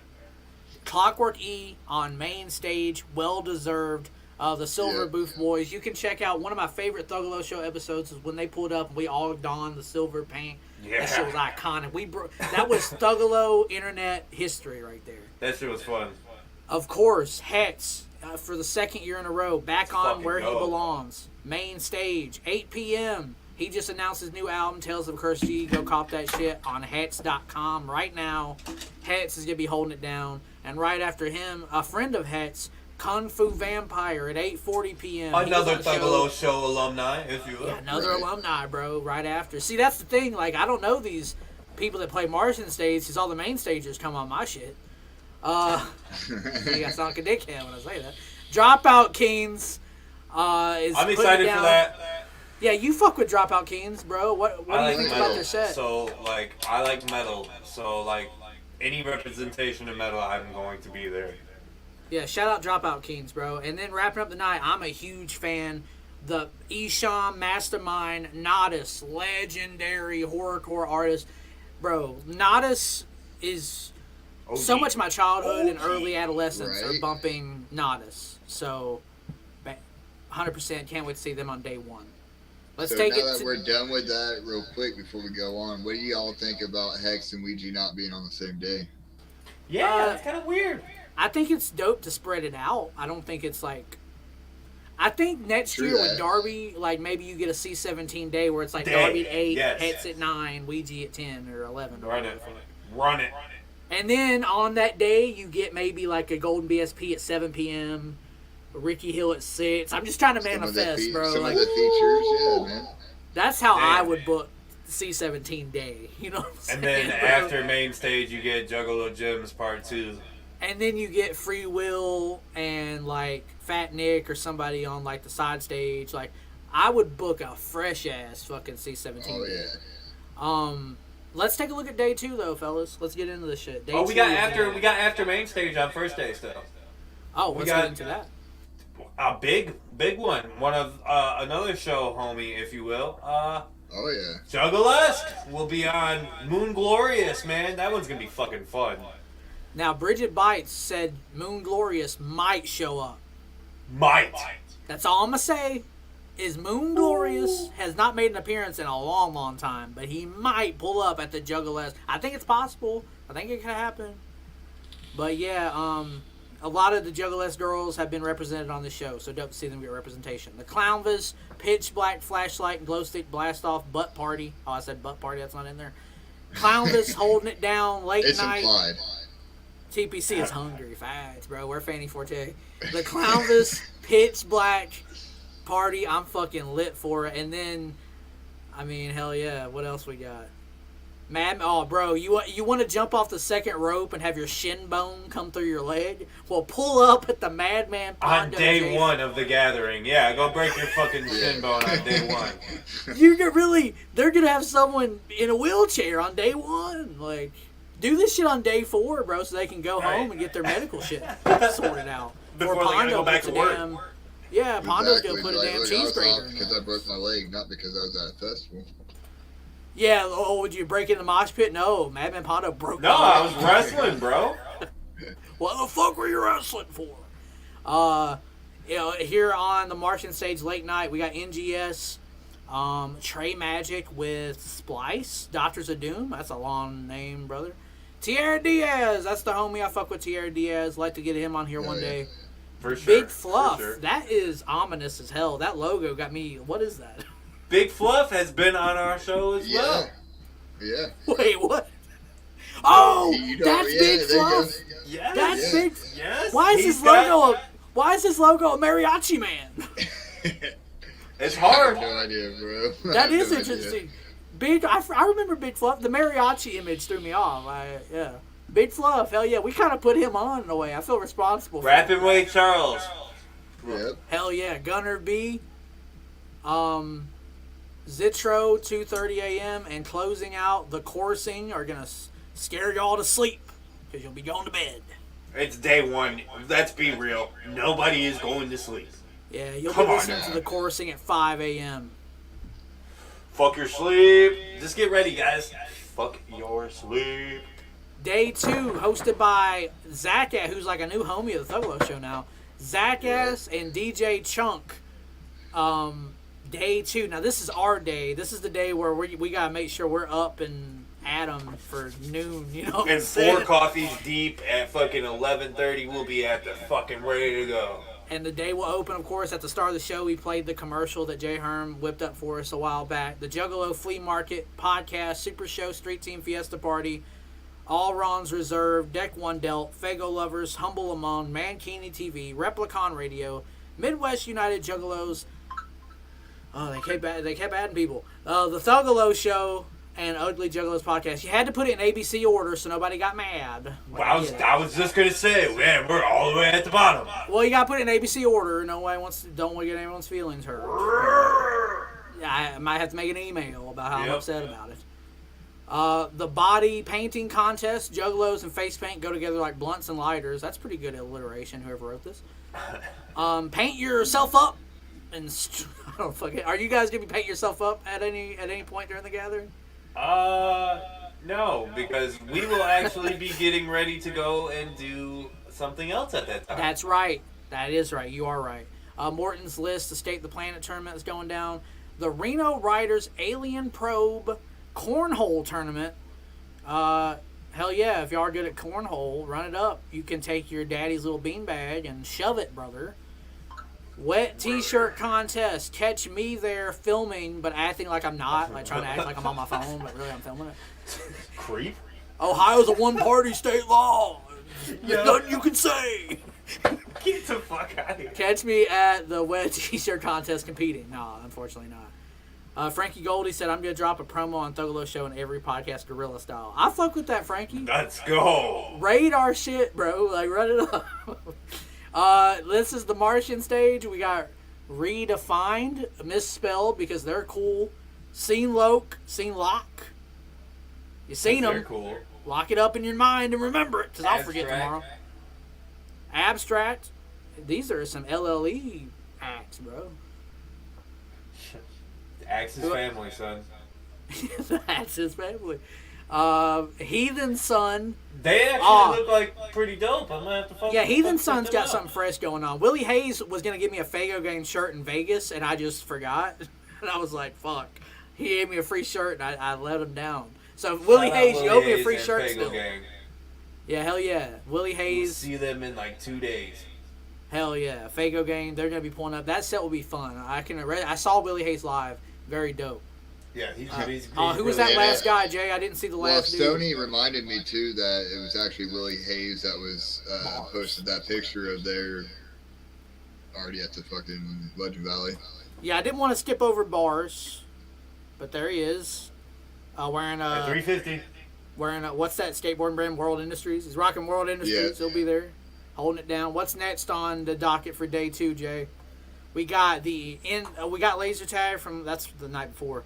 Klokwerk E on main stage, well deserved. The Silver Booth Boys. You can check out one of my favorite Thuggalo Show episodes is when they pulled up and we all donned the silver paint. Yeah. That shit was iconic. That was Thuggalo internet history right there. That shit was fun. Of course, HEXXX for the 2nd year in a row, back on fucking where he go. belongs. Main stage, 8 p.m. He just announced his new album, Tales of Cursed G. Go cop that shit on HEXXX.com right now. HEXXX is going to be holding it down. And right after him, a friend of HEXXX, Kung Fu Vampire at 8:40 p.m. Another Thuggalo Show alumni, if you will. Yeah, another alumni, bro, right after. See, that's the thing. Like, I don't know these people that play Martian Stage because all the main stagers come on my shit. See, I sound like a dickhead when I say that. Dropout Kings is I'm excited for that. Yeah, you fuck with Dropout Kings, bro. What do you think metal, about their set? So, like, I like metal. So, like, any representation of metal, I'm going to be there. Yeah, shout out Dropout Kings, bro. And then wrapping up the night, I'm a huge fan. The Esham Mastermind, NATAS, legendary horrorcore artist. Bro, NATAS is so much of my childhood and early adolescence are bumping NATAS. So, 100% can't wait to see them on day 1. Let's so take now it that to... we're done with that real quick before we go on, what do you all think about HEXXX and Ouija not being on the same day? Yeah, it's kind of weird. I think it's dope to spread it out. I don't think it's like... I think next year with Darby, like maybe you get a C17 day where it's like Darby at 8, HEXXX at 9, Ouija at 10 or 11. Or Run it. And then on that day, you get maybe like a Golden BSP at 7 p.m., Ricky Hill at 6. I'm just trying to manifest, bro. Some like, of the features, yeah, man. That's how I would book C17 day. You know what I'm saying? And then bro? after main stage, you get Juggalo Gems Part 2. And then you get Free Will and like Fat Nick or somebody on like the side stage. Like, I would book a fresh ass fucking C17 day. Yeah. Let's take a look at day 2 though, fellas. Let's get into this shit. Day we 2 got is after main stage on first day still. Oh, let's get into that. A big one. One of another show homie, if you will. Oh yeah. Juggalesque will be on Moon Glorious, man. That one's gonna be fucking fun. Now, Bridget Bites said Moon Glorious might show up. Might. That's all I'm gonna say. Is Moon Glorious has not made an appearance in a long, long time, but he might pull up at the Juggalesque. I think it's possible. I think it could happen. But yeah, a lot of the Juggalesque girls have been represented on the show, so dope to see them get representation. The Clownvis, Pitch Black Flashlight, Glow Stick Blast Off, Butt Party. Oh, I said Butt Party. That's not in there. Clownvis holding it down late it's night. Implied. TPC is hungry. Facts, bro. We're Fanny Forte. The Clownvis, Pitch Black Party. I'm fucking lit for it. And then, I mean, hell yeah. What else we got? Bro, you want to jump off the second rope and have your shin bone come through your leg? Well, pull up at the Madman On Pondo day Jason. 1 of the gathering. Yeah, go break your fucking shin bone on day 1. They're gonna have someone in a wheelchair on day 1. Like, do this shit on day 4, bro, so they can go home and get their medical shit sorted out. Before they gotta go back to work. Yeah, Pondo's gonna put a Like, damn look, I cheese was grater off in because there. I broke my leg, not because I was at a festival. Yeah, would you break in the mosh pit? No, Madman Pondo broke No, my I leg. was wrestling, bro. What the fuck were you wrestling for? Here on the Martian Stage late night, we got NGS, Trey Magic with Splice, Doctors of Doom. That's a long name, brother. Tierre Diaz, that's the homie. I fuck with Tierre Diaz. Like to get him on here one day. For sure. Big Fluff, For sure. that is ominous as hell. That logo got me. What is that? Big Fluff has been on our show as well. Yeah. Wait, what? Oh, You know, that's yeah, Big there you go. Fluff. Yes. That's Yeah. Big. Yes. Why is he's his got- logo? Why is his logo a mariachi man? It's I hard. have no idea, bro. I That have is no idea. interesting. I remember Big Fluff. The mariachi image threw me off. Yeah. Big Fluff, hell yeah. We kind of put him on in a way. I feel responsible for him. Rapping Way Charles. Yep. Hell yeah. Gunner B. Zitro, 2:30 a.m. And closing out the coursing are going to scare y'all to sleep because you'll be going to bed. It's day 1. Let's be real. Nobody is going to sleep. Yeah, you'll Come be on listening now. to the coursing at 5 a.m. Fuck your sleep. Just get ready, guys. Fuck your sleep. Day 2, hosted by Zach, who's like a new homie of the Thuggalo Show now. Zach S and DJ Chunk. Day 2. Now this is our day. This is the day where we gotta make sure we're up and at 'em for noon. You know what I'm And 4 saying? coffees deep at fucking 11:30. We'll be at the fucking ready to go. And the day will open, of course, at the start of the show. We played the commercial that Jay Herm whipped up for us a while back. The Juggalo Flea Market Podcast, Super Show, Street Team Fiesta Party, All Ron's Reserve, Deck One Dealt, Fago Lovers, Humble Among, Mankini TV, Replicon Radio, Midwest United Juggalos. Oh, they kept adding people. The Thuggalo Show and Ugly Juggalos Podcast. You had to put it in ABC order so nobody got mad. Well, I was just gonna say, man, we're all the way at the bottom. Well, you gotta put it in ABC order. Don't want to get anyone's feelings hurt. I might have to make an email about how I'm upset about it. The body painting contest, Juggalos and face paint go together like blunts and lighters. That's pretty good alliteration. Whoever wrote this. Paint yourself up, and I don't fucking. Are you guys gonna be paint yourself up at any point during the gathering? No, because we will actually be getting ready to go and do something else at that time. That's right. That is right. You are right. Morton's List, Escape the Planet tournament is going down. The Reno Riders Alien Probe Cornhole tournament. Hell yeah, if y'all are good at cornhole, run it up. You can take your daddy's little beanbag and shove it, brother. Wet t-shirt contest. Catch me there filming, but acting like I'm not. Like trying to act like I'm on my phone, but really I'm filming it. Creep. Ohio's a one-party state law. There's nothing you can say. Get the fuck out of here. Catch me at the wet t-shirt contest competing. No, unfortunately not. Frankie Goldie said, I'm going to drop a promo on Thuggalo Show in every podcast guerrilla style. I fuck with that, Frankie. Let's go. Raid our shit, bro. Like, run it up. This is the Martian Stage. We got Redefined, misspelled because they're cool. Seen Loc, Seen Lock. You seen They're them. cool. Lock it up in your mind and remember it, because I'll forget tomorrow. Abstract. These are some LLE acts, bro. Axe's family, son. That's his family. Heathen Son. They actually look like pretty dope. I'm gonna have to fucking. Yeah, Heathen fuck Son's them got up. something fresh going on. Willie Hayes was going to give me a Fago Gang shirt in Vegas, and I just forgot. And I was like, fuck. He gave me a free shirt, and I let him down. So, Willie Shout out Hayes, you owe me a Hayes free and shirt Fago still. Gang. Yeah, hell yeah. Willie We'll Hayes, see them in like 2 days. hell yeah. Fago Gang, they're going to be pulling up. That set will be fun. I saw Willie Hayes live. Very dope. Yeah, he's Who was really that last guy, Jay? I didn't see the Well, last dude. Stoney reminded me too that it was actually Willie Hayes that was posted that picture of their already at the fucking Legend Valley. Yeah, I didn't want to skip over bars, but there he is. Wearing At 350. wearing what's that skateboarding brand? World Industries. He's rocking World Industries. Yeah. He'll be there, holding it down. What's next on the docket for day 2, Jay? We got we got laser tag from that's the night before.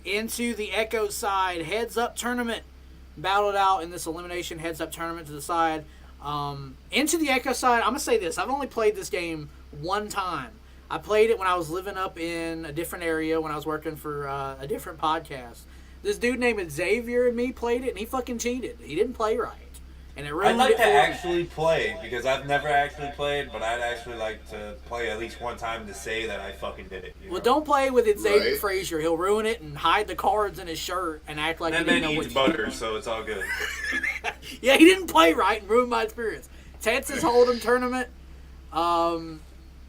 Into the Echo side heads up tournament, battled out in this elimination heads up tournament to the side. Into the Echo side. I'm gonna say this. I've only played this game one time. I played it when I was living up in a different area when I was working for a different podcast. This dude named Xavier and me played it, and he fucking cheated. He didn't play right, and it I'd ruined like it to for me. actually play, because I've never actually played, but I'd actually like to play at least one time to say that I fucking did it. Well, don't play with Xavier Right. Frazier. He'll ruin it and hide the cards in his shirt and act like That he didn't man know eats what butter, so it's all good. Yeah, he didn't play right and ruined my experience. Texas Hold'em tournament.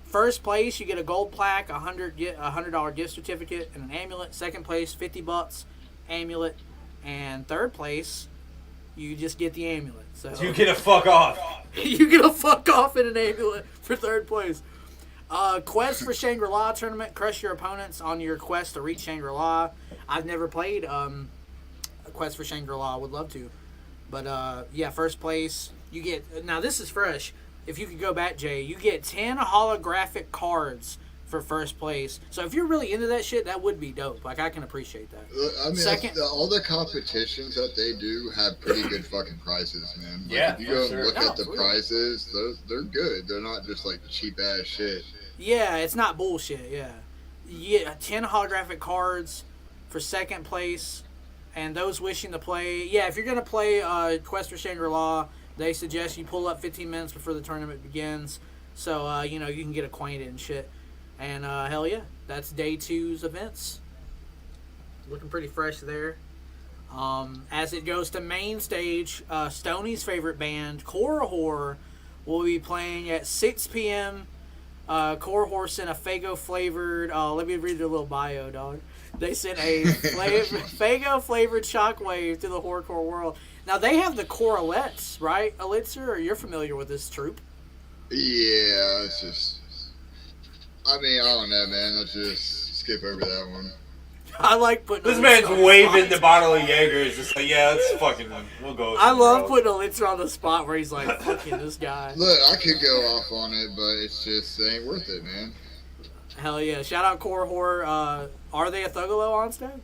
First place, you get a gold plaque, $100 gift certificate, and an amulet. Second place, $50, amulet, and third place, you just get the amulet. So You get a fuck off. you get a fuck off in an amulet for third place. Quest for Shangri-La tournament. Crush your opponents on your quest to reach Shangri-La. I've never played a Quest for Shangri-La. I would love to. But, yeah, first place. You get... Now, this is fresh. If you could go back, Jay, you get 10 holographic cards for first place. So if you're really into that shit, that would be dope. Like, I can appreciate that. I mean, Second- all the competitions that they do have pretty good fucking prizes, man. Like, Yeah, if you for go sure. and look No, at the for real. prizes, they're good. They're not just like cheap ass shit. Yeah, it's not bullshit, yeah. You get 10 holographic cards for second place, and those wishing to play... Yeah, if you're going to play Quest for Shangri-La, they suggest you pull up 15 minutes before the tournament begins, so, you know, you can get acquainted and shit. And, hell yeah, that's day 2's events. Looking pretty fresh there. As it goes to main stage, Stoney's favorite band, Core Horror, will be playing at 6 p.m., Core Horror sent a Fago-flavored... let me read their little bio, dog. They sent a Fago-flavored shockwave to the horrorcore world. Now, they have the Coralettes, right, Elixir? Or you're familiar with this troupe? Yeah, it's just... I mean, I don't know, man. Let's just skip over that one. I like putting This Elixir man's on the waving spot. the bottle of Jaeger. It's just like, yeah, let's fucking... We'll go with I some love girls. putting Elixir on the spot where he's like, fucking this guy. Look, I could go off on it, but it's just, it ain't worth it, man. Hell yeah. Shout out Core Horror. Are they a Thuggalo Onsted?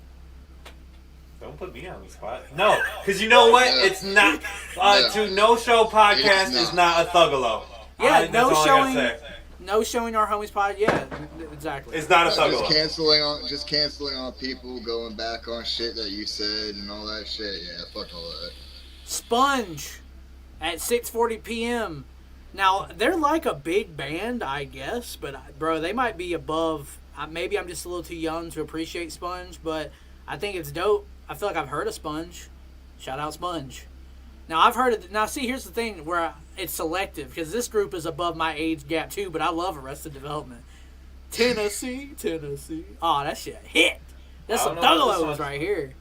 Don't put me on the spot. No, because you know what? No. It's not... No. To No Show Podcast It's is not. not a Thuggalo. Yeah, That's no all I showing... gotta say. No showing our homies pod. Yeah, exactly. It's not a Just Thuggalo. canceling on people, going back on shit that you said and all that shit. Yeah, fuck all that. Sponge at 6:40 p.m. Now, they're like a big band, I guess, but, bro, they might be above... Maybe I'm just a little too young to appreciate Sponge, but I think it's dope. I feel like I've heard of Sponge. Shout out Sponge. Now, I've heard of... Now, see, here's the thing where it's selective, because this group is above my age gap, too, but I love Arrested Development. Tennessee. Oh, that shit hit. That's I some don't know what this Thuggalos was. right here.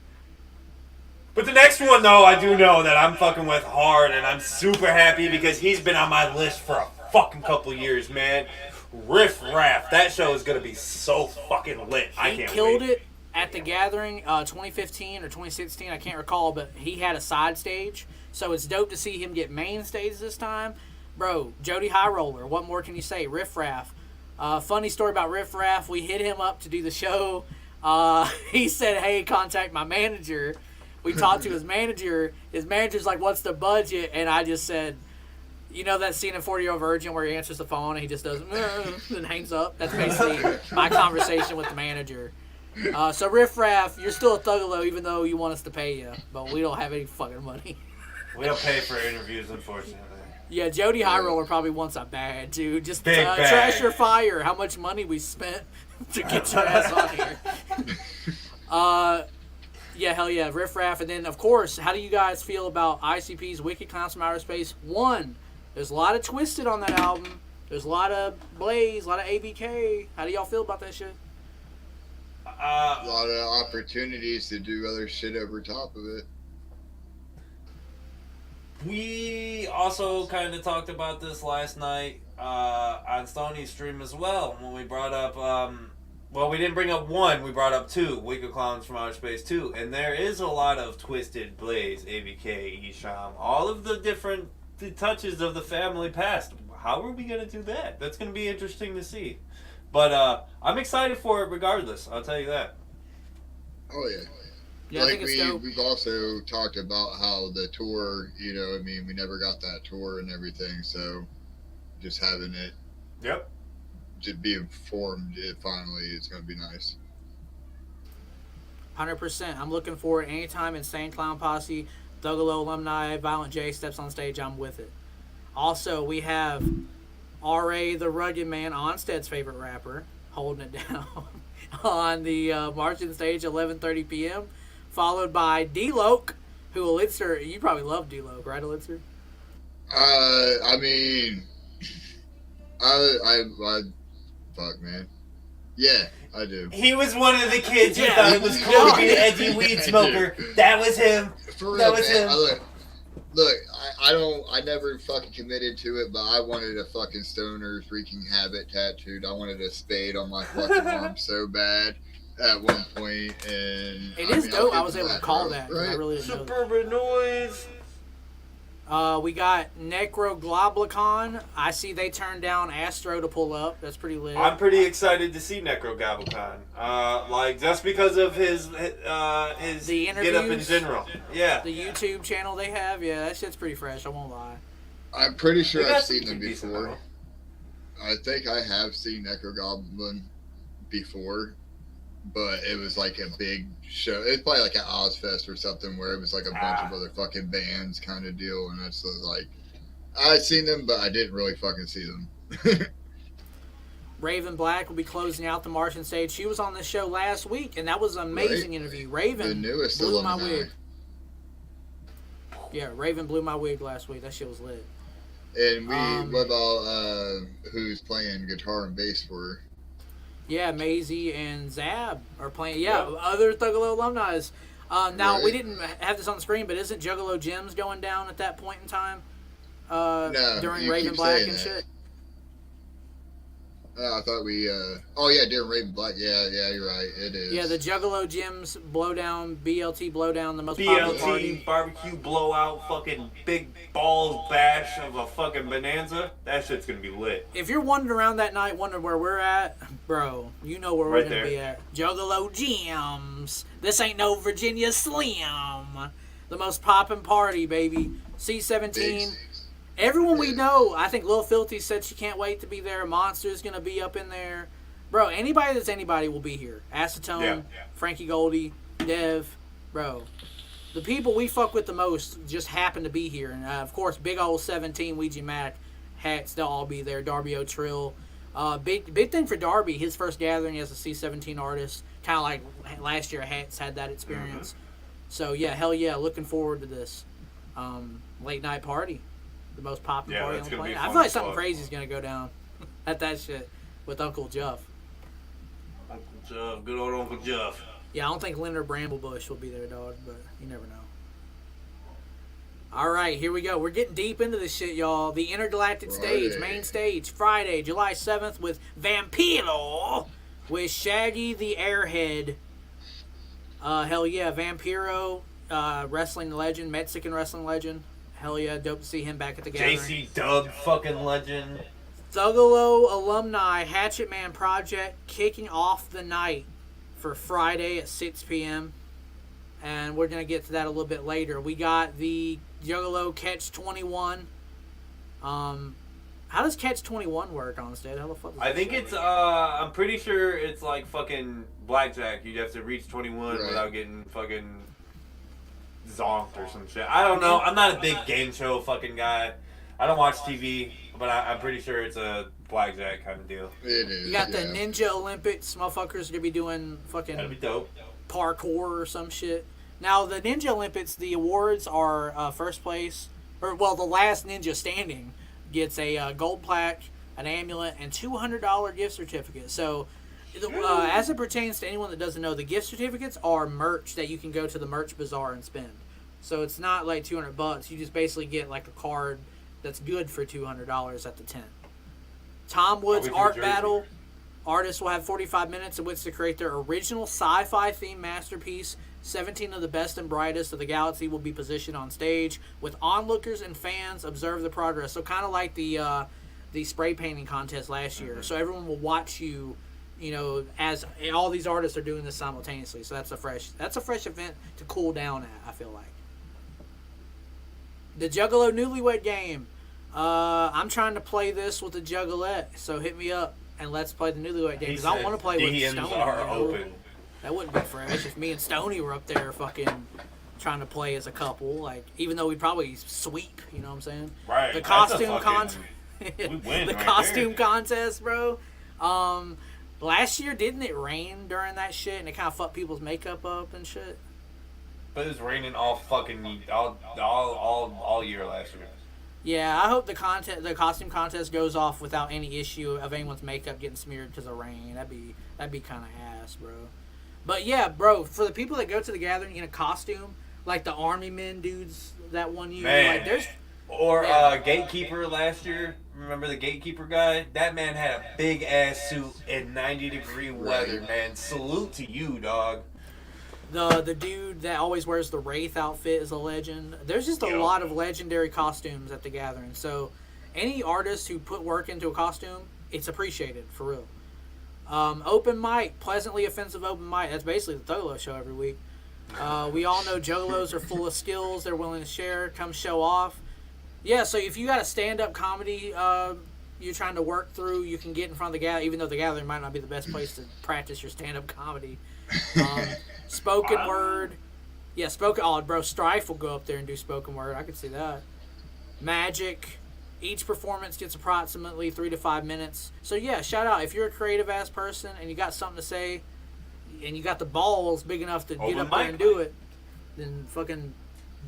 But the next one, though, I do know that I'm fucking with hard, and I'm super happy because he's been on my list for a fucking couple years, man. Riff Raff. That show is going to be so fucking lit. I He can't killed wait. it at the Gathering 2015 or 2016. I can't recall, but he had a side stage. So it's dope to see him get main stage this time. Bro, Jody High Roller, what more can you say? Riff Raff. Funny story about Riff Raff. We hit him up to do the show. He said, hey, contact my manager. We talked to his manager. His manager's like, what's the budget? And I just said, you know that scene in 40-Year-Old Virgin where he answers the phone and he just does and hangs up? That's basically my conversation with the manager. So Riff Raff, you're still a Thuggalo even though you want us to pay you, but we don't have any fucking money. We don't pay for interviews, unfortunately. Yeah, Jody High Roller probably wants a bag, dude. Just Big bag. trash or fire. How much money we spent to get your ass on here. Yeah, hell yeah, Riff Raff. And then, of course, how do you guys feel about ICP's Wicked Clowns from Outer Space 1? There's a lot of Twisted on that album. There's a lot of Blaze, a lot of ABK. How do y'all feel about that shit? A lot of opportunities to do other shit over top of it. We also kind of talked about this last night on Stoney's stream as well when we brought up Well, we didn't bring up one. We brought up two. Week of Clowns from Outer Space 2. And there is a lot of Twisted, Blaze, ABK, Isham. All of the different touches of the family past. How are we going to do that? That's going to be interesting to see. But I'm excited for it regardless. I'll tell you that. Oh, yeah. Yeah, I think it's dope. We've also talked about how the tour, you know, I mean, we never got that tour and everything, so just having it Yep. to be informed, it finally is going to be nice. 100%. I'm looking forward anytime Insane Clown Posse, Thuggalo alumni, Violent J steps on stage, I'm with it. Also, we have R.A. the Rugged Man, Onsted's favorite rapper, holding it down on the Martian Stage, 11:30 p.m., followed by D-Loke, who Elixir, you probably love D-Loke, right, Elixir? I mean, I fuck, man. Yeah, I do. He was one of the kids who Yeah. thought it was cool to be an edgy weed smoker. That was him. For real, That was man. him. I never fucking committed to it, but I wanted a fucking stoner freaking habit tattooed. I wanted a spade on my fucking arm so bad at one point, and It is dope. I I'll was get able to that, call bro, that. 'Cause I right? really didn't know that. Suburban noise. We got Necrogloblicon. I see they turned down Astro to pull up. That's pretty lit. I'm pretty excited to see Necro Gabblecon. Like just because of his The get up in interviews? general. Yeah. The YouTube channel they have, yeah, that shit's pretty fresh. I won't lie. I'm pretty sure They got I've seen some them decent before. ones. I think I have seen Necro Goblin before, but it was like a big show. It's probably like an Ozfest or something where it was like a bunch of other fucking bands kind of deal, and it's like I'd seen them, but I didn't really fucking see them. Raven Black will be closing out the Martian Stage. She was on this show last week, and that was an amazing Right. interview. Raven The newest blew my alumni. wig. Yeah, Raven blew my wig last week. That shit was lit. And what about who's playing guitar and bass for her? Yeah, Maisie and Zab are playing. Yeah, other Thuggalo alumni. Now, we Right. didn't have this on the screen, but isn't Juggalo Gems going down at that point in time? No, During you Raven keep Black saying and that. shit? I thought we. Oh yeah, during Raven Black. Yeah, you're right. It is. Yeah, the Juggalo Gems Blowdown, BLT Blowdown, the most popular party. BLT barbecue blowout fucking big balls bash of a fucking bonanza. That shit's gonna be lit. If you're wandering around that night wondering where we're at, bro, you know where we're Right going to there. be at. Juggalo Gems. This ain't no Virginia Slim. The most poppin' party, baby. C17. Big. Everyone we know, I think Lil Filthy said she can't wait to be there. Monster's going to be up in there. Bro, anybody that's anybody will be here. Acetone, Yeah. Frankie Goldie, Dev, bro. The people we fuck with the most just happen to be here. And, of course, big old 17, Ouija Macc, Hats, they'll all be there. Darby O'Trill. Big thing for Darby, his first gathering as a C17 artist. Kind of like last year, Hats had that experience. So, yeah, hell yeah, looking forward to this. Late night party. The most popular Yeah, party on that's the gonna be planet. I fun feel like as something fuck. crazy is going to go down at that shit with Uncle Jeff. Uncle Jeff, good old Uncle Jeff. Yeah, I don't think Leonard Bramblebush will be there, dog, but you never know. All right, here we go. We're getting deep into this shit, y'all. The Intergalactic Stage, Friday. main stage, Friday, July 7th with Vampiro, with Shaggy the Airhead. Hell yeah, Vampiro, wrestling legend, Mexican wrestling legend. Hell yeah, dope to see him back at the gathering. JC Dub fucking legend. Thuggalo alumni Hatchet Man Project kicking off the night for Friday at 6 p.m. And we're going to get to that a little bit later. We got the Juggalo Catch 21. How does Catch 21 work, Onsted? How the fuck does I that think shit it's work? I'm pretty sure it's like fucking blackjack. You'd have to reach 21 Right. without getting fucking zonked or some shit. I don't know. I'm not a big game show fucking guy. I don't watch TV, but I'm pretty sure it's a blackjack kind of deal. It is. You got the yeah. Ninja Olympics. Motherfuckers are going to be doing That'd be fucking dope. parkour or some shit. Now, the Ninja Olympics, the awards are first place, or well, the last ninja standing gets a gold plaque, an amulet, and $200 gift certificate. So, as it pertains to anyone that doesn't know, the gift certificates are merch that you can go to the merch bazaar and spend. So it's not like $200. You just basically get like a card that's good for $200 at the tent. Tom Wood's I'll get you a art jersey. battle. Artists will have 45 minutes in which to create their original sci-fi themed masterpiece. 17 of the best and brightest of the galaxy will be positioned on stage, with onlookers and fans observe the progress. So kind of like the spray painting contest last year. So everyone will watch you, as all these artists are doing this simultaneously. So that's a fresh event to cool down at, I feel like. The Juggalo Newlywed Game. I'm trying to play this with the Juggalesque, so hit me up and let's play the Newlywed Game, because I want to play with DMs Stoney. are open. That wouldn't be fresh if me and Stoney were up there fucking trying to play as a couple. Like, even though we'd probably sweep, you know what I'm saying? Right. The costume contest. We win The right costume there. contest, bro. Last year, didn't it rain during that shit and it kind of fucked people's makeup up and shit? But it was raining all year last year. Yeah, I hope the costume contest goes off without any issue of anyone's makeup getting smeared because of rain. That'd be kind of ass, bro. But yeah, bro, for the people that go to the gathering in a costume, like the army men dudes that one year, Man. like there's Gatekeeper last year. Remember the Gatekeeper guy? That man had a big ass suit in 90-degree weather, man. Salute to you, dog. the dude that always wears the Wraith outfit is a legend. There's just a lot of legendary costumes at the gathering. So any artist who put work into a costume, it's appreciated, for real. Open mic, pleasantly offensive open mic. That's basically the Thuggalo Show every week. We all know Juggalos are full of skills they're willing to share. Come show off. Yeah, so if you got a stand-up comedy you're trying to work through, you can get in front of the gathering, even though the gathering might not be the best place to practice your stand-up comedy. Spoken word. Yeah, spoken. Oh, bro, Strife will go up there and do spoken word. I could see that. Magic. Each performance gets approximately 3 to 5 minutes. So, yeah, shout out. If you're a creative-ass person and you got something to say and you got the balls big enough to get up there and do it, then fucking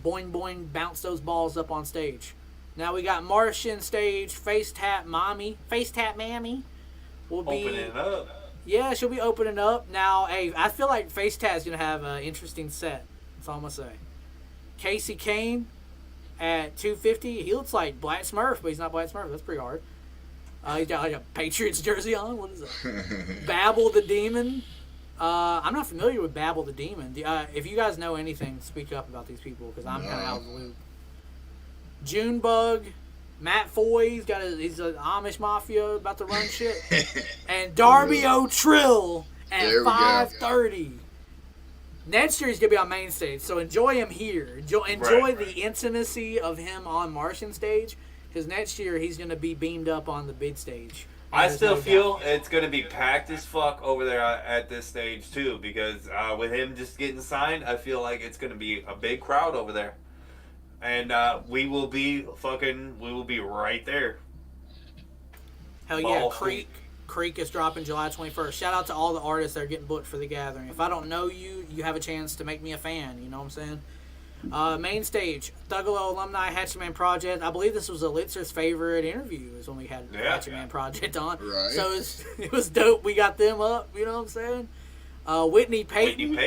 boing, boing, bounce those balls up on stage. Now we got Martian Stage, Face Tap Mammy will be opening it up. Yeah, she'll be opening up. Now, hey, I feel like Face Tat's gonna have an interesting set. That's all I'm gonna say. Casey Kane at 250. He looks like Black Smurf, but he's not Black Smurf. That's pretty hard. He's got like a Patriots jersey on. What is that? Babble the Demon. I'm not familiar with Babble the Demon. If you guys know anything, speak up about these people, because I'm kind of out of the loop. Junebug, Matt Foy, he's an Amish mafia about to run shit, and Darby O'Trill at 5:30. Next year he's gonna be on main stage, so enjoy him here. Enjoy the intimacy of him on Martian Stage, because next year he's gonna be beamed up on the big stage. I still feel it's going to be packed as fuck over there at this stage, too, because with him just getting signed, I feel like it's going to be a big crowd over there. And we will be right there. Hell yeah, Creek is dropping July 21st. Shout out to all the artists that are getting booked for the gathering. If I don't know you, you have a chance to make me a fan, you know what I'm saying? Main stage, Thuggalo Alumni Hatchetman Project. I believe this was Elixir's favorite interview, is when we had Hatchetman Project on. Right. So it was dope. We got them up, you know what I'm saying? Whitney Payton.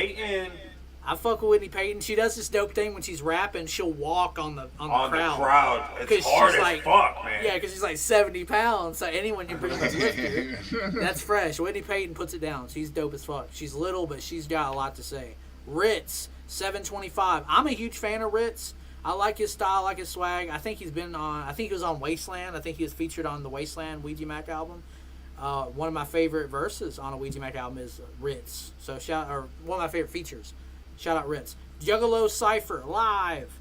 I fuck with Whitney Payton. She does this dope thing when she's rapping. She'll walk on the crowd. It's hard as fuck, man. Yeah, because she's like 70 pounds, so anyone can pretty much lift her. That's fresh. Whitney Payton puts it down. She's dope as fuck. She's little, but she's got a lot to say. Ritz, 725. I'm a huge fan of Ritz. I like his style, I like his swag. I think he was on Wasteland. I think he was featured on the Wasteland Ouija Macc album. One of my favorite verses on a Ouija Macc album is Ritz. So one of my favorite features. Shout out Ritz. Juggalo Cypher live.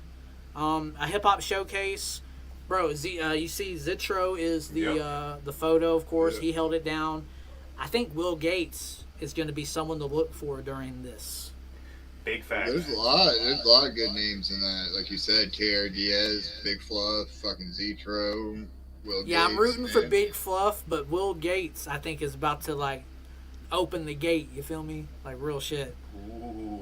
A hip hop showcase. Bro, you see Zitro is the photo, of course. Yep. He held it down. I think Will Gates is going to be someone to look for during this. Big facts. There's a lot of good names in that. Like you said, Tierre, Diaz, Big Fluff, fucking Zitro, Will Gates. Yeah, I'm rooting for Big Fluff, but Will Gates, I think, is about to, like, open the gate. You feel me? Like, real shit. Ooh.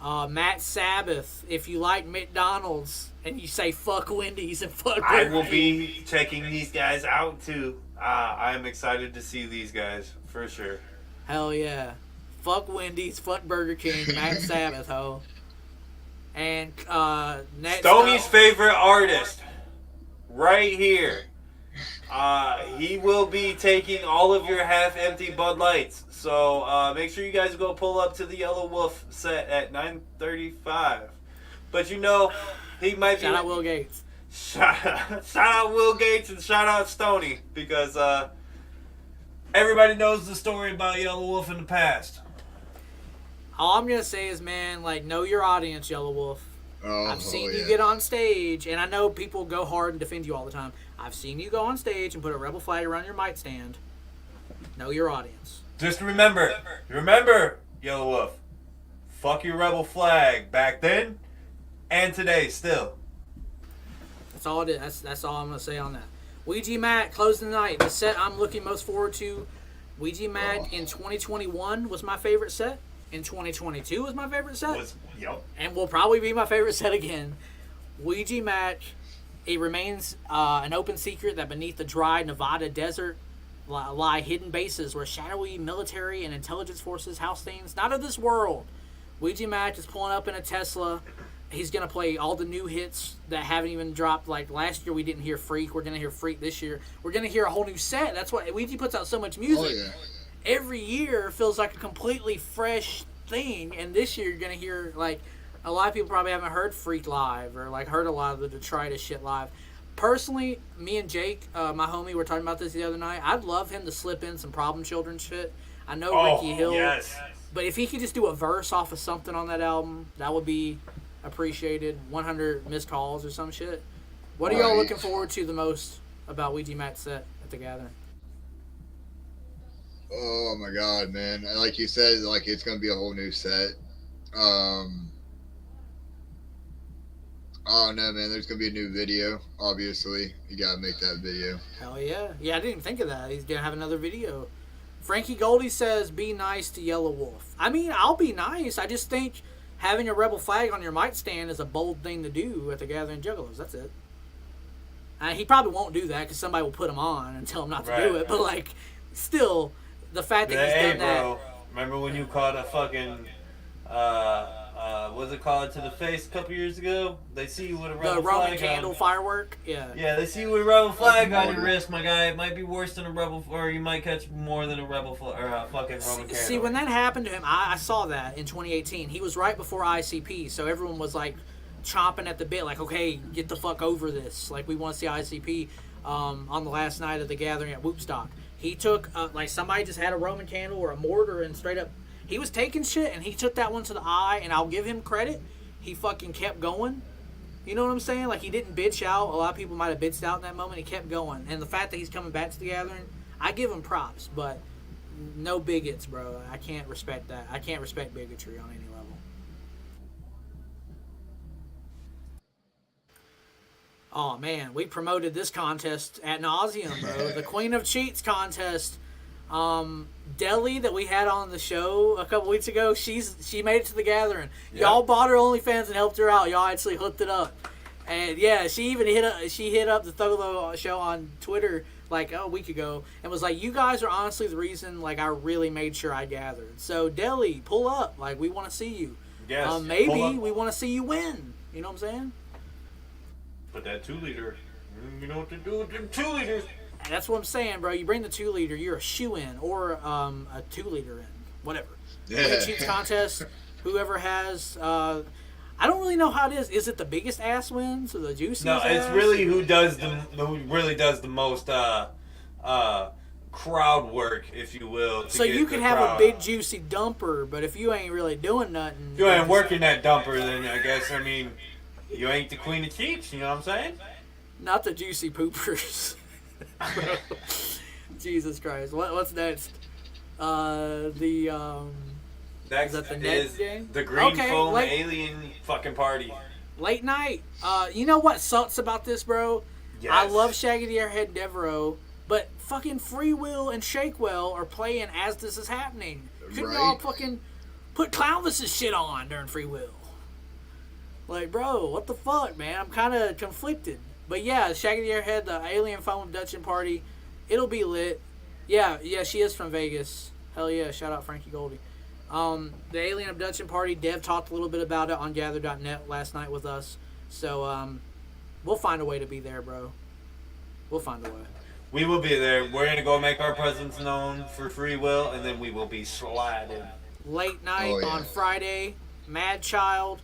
Matt Sabbath, if you like McDonald's and you say fuck Wendy's and fuck I Burger will King. be checking these guys out, too. I am excited to see these guys, for sure. Hell yeah. Fuck Wendy's, fuck Burger King, Matt Sabbath, ho. And next Stoney's up, favorite artist, right here. He will be taking all of your half-empty Bud Lights. So make sure you guys go pull up to the Yellow Wolf set at 9:35. But you know, he might be... Shout out Will Gates. Shout out Will Gates and shout out Stoney. Because everybody knows the story about Yellow Wolf in the past. All I'm going to say is, man, like, know your audience, Yellow Wolf. I've seen you yeah. get on stage, and I know people go hard and defend you all the time. I've seen you go on stage and put a rebel flag around your mic stand. Know your audience. Just remember, Yellow Wolf, fuck your rebel flag back then and today still. That's all it is. That's all I'm going to say on that. Ouija Macc, closing the night. The set I'm looking most forward to, Ouija Macc in 2021 was my favorite set. In 2022 was my favorite set. Yep. And will probably be my favorite set again. Ouija Macc, it remains an open secret that beneath the dry Nevada desert lie hidden bases where shadowy military and intelligence forces house things not of this world. Ouija Macc is pulling up in a Tesla. He's going to play all the new hits that haven't even dropped. Like last year we didn't hear Freak. We're going to hear Freak this year. We're going to hear a whole new set. That's why Ouija puts out so much music. Oh, yeah. Every year feels like a completely fresh thing, and this year you're gonna hear like a lot of people probably haven't heard Freak live or like heard a lot of the detritus shit live. Personally, me and Jake, my homie, were talking about this the other night. I'd love him to slip in some Problem Children shit. I know Ricky Hill, yes. but if he could just do a verse off of something on that album, that would be appreciated. 100 missed calls or some shit. What are y'all looking forward to the most about Ouija Macc's set at the Gathering? Oh my god, man! Like you said, like it's gonna be a whole new set. I don't know, man. There's gonna be a new video. Obviously, you gotta make that video. Hell yeah! Yeah, I didn't even think of that. He's gonna have another video. Frankie Goldie says, "Be nice to Yellow Wolf." I mean, I'll be nice. I just think having a rebel flag on your mic stand is a bold thing to do at the Gathering Juggalos. That's it. He probably won't do that because somebody will put him on and tell him not to do it. But like, still. The fact that he's done that. Remember when you caught a fucking, what's it called, to the face a couple years ago? They see you with a rebel flag. The Roman candle firework? Yeah. Yeah, they see you with a rebel flag on your wrist, my guy. It might be worse than a rebel, or you might catch more than a rebel flag, or a fucking Roman candle. See, when that happened to him, I saw that in 2018. He was right before ICP, so everyone was like chomping at the bit, like, okay, get the fuck over this. Like, we want to see ICP on the last night of the Gathering at Whoopstock. He took, like, somebody just had a Roman candle or a mortar and straight up, he was taking shit and he took that one to the eye, and I'll give him credit. He fucking kept going. You know what I'm saying? Like, he didn't bitch out. A lot of people might have bitched out in that moment. He kept going. And the fact that he's coming back to the Gathering, I give him props, but no bigots, bro. I can't respect that. I can't respect bigotry on any level. Oh, man, we promoted this contest ad nauseum, bro. The Queen of Cheats contest. Deli that we had on the show a couple weeks ago, she made it to the Gathering. Yep. Y'all bought her OnlyFans and helped her out. Y'all actually hooked it up. And, yeah, she even hit up the Thuggalo Show on Twitter like a week ago and was like, you guys are honestly the reason like I really made sure I gathered. So, Deli, pull up. Like, we want to see you. Yes, maybe we want to see you win. You know what I'm saying? But that 2-liter, you know what to do with them 2 liters. That's what I'm saying, bro. You bring the 2-liter, you're a shoe-in or a 2-liter in. Whatever. Yeah. Cheats contest, whoever has... I don't really know how it is. Is it the biggest ass wins or the juiciest No, it's ass? really who really does the most crowd work, if you will. So you can have a big juicy dumper, but if you ain't really doing nothing... If you ain't working that dumper, then I guess, I mean... You ain't the queen of cheats, you know what I'm saying? Not the juicy poopers. Jesus Christ. What's next? Next is that the next game? The green foam alien fucking party. Late night. You know what sucks about this, bro? Yes. I love Shaggy the Airhead Devereaux, but fucking Free Will and Shakewell are playing as this is happening. Couldn't y'all fucking put Clownless's shit on during Free Will? Like, bro, what the fuck, man? I'm kind of conflicted. But yeah, Shaggy the Airhead, the alien foam abduction party, it'll be lit. Yeah, she is from Vegas. Hell yeah, shout out Frankie Goldie. The alien abduction party, Dev talked a little bit about it on gather.net last night with us. So, we'll find a way to be there, bro. We'll find a way. We will be there. We're gonna go make our presence known for free will, and then we will be sliding. Late night on Friday, Mad Child,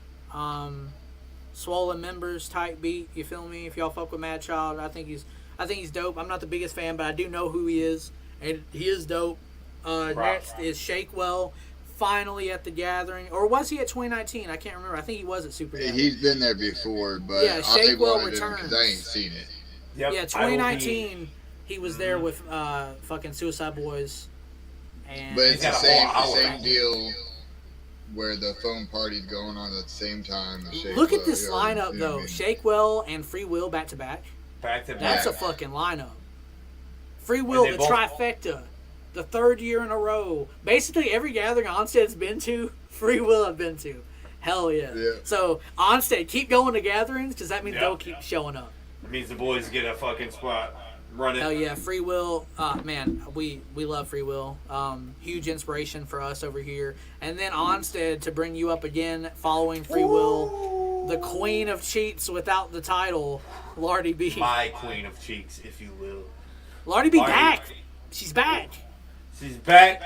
Swollen Members type beat. You feel me? If y'all fuck with Mad Child, I think he's dope. I'm not the biggest fan, but I do know who he is, and he is dope. Next is Shakewell, finally at the Gathering, or was he at 2019? I can't remember. I think he was at Super Gathering. He's been there before, but yeah, Shakewell returns. Because I ain't seen it. Yep, yeah, 2019. He was there with fucking Suicide Boys. And but it's the same deal where the phone party's going on at the same time. Look at this lineup, though. Shakewell and Free Will back to back. Back to back. That's a fucking lineup. Free Will, the trifecta. The third year in a row. Basically, every gathering Onsted's been to, Free Will I've been to. Hell yeah. So, Onsted, keep going to gatherings, because that means they'll keep showing up. It means the boys get a fucking spot. Run it. Hell yeah, Free Will. Man, we love Free Will. Huge inspiration for us over here. And then Onsted to bring you up again, following Free Will. The queen of cheats without the title, Lardy B. My queen of cheeks, if you will. Lardy B back. She's back. She's back.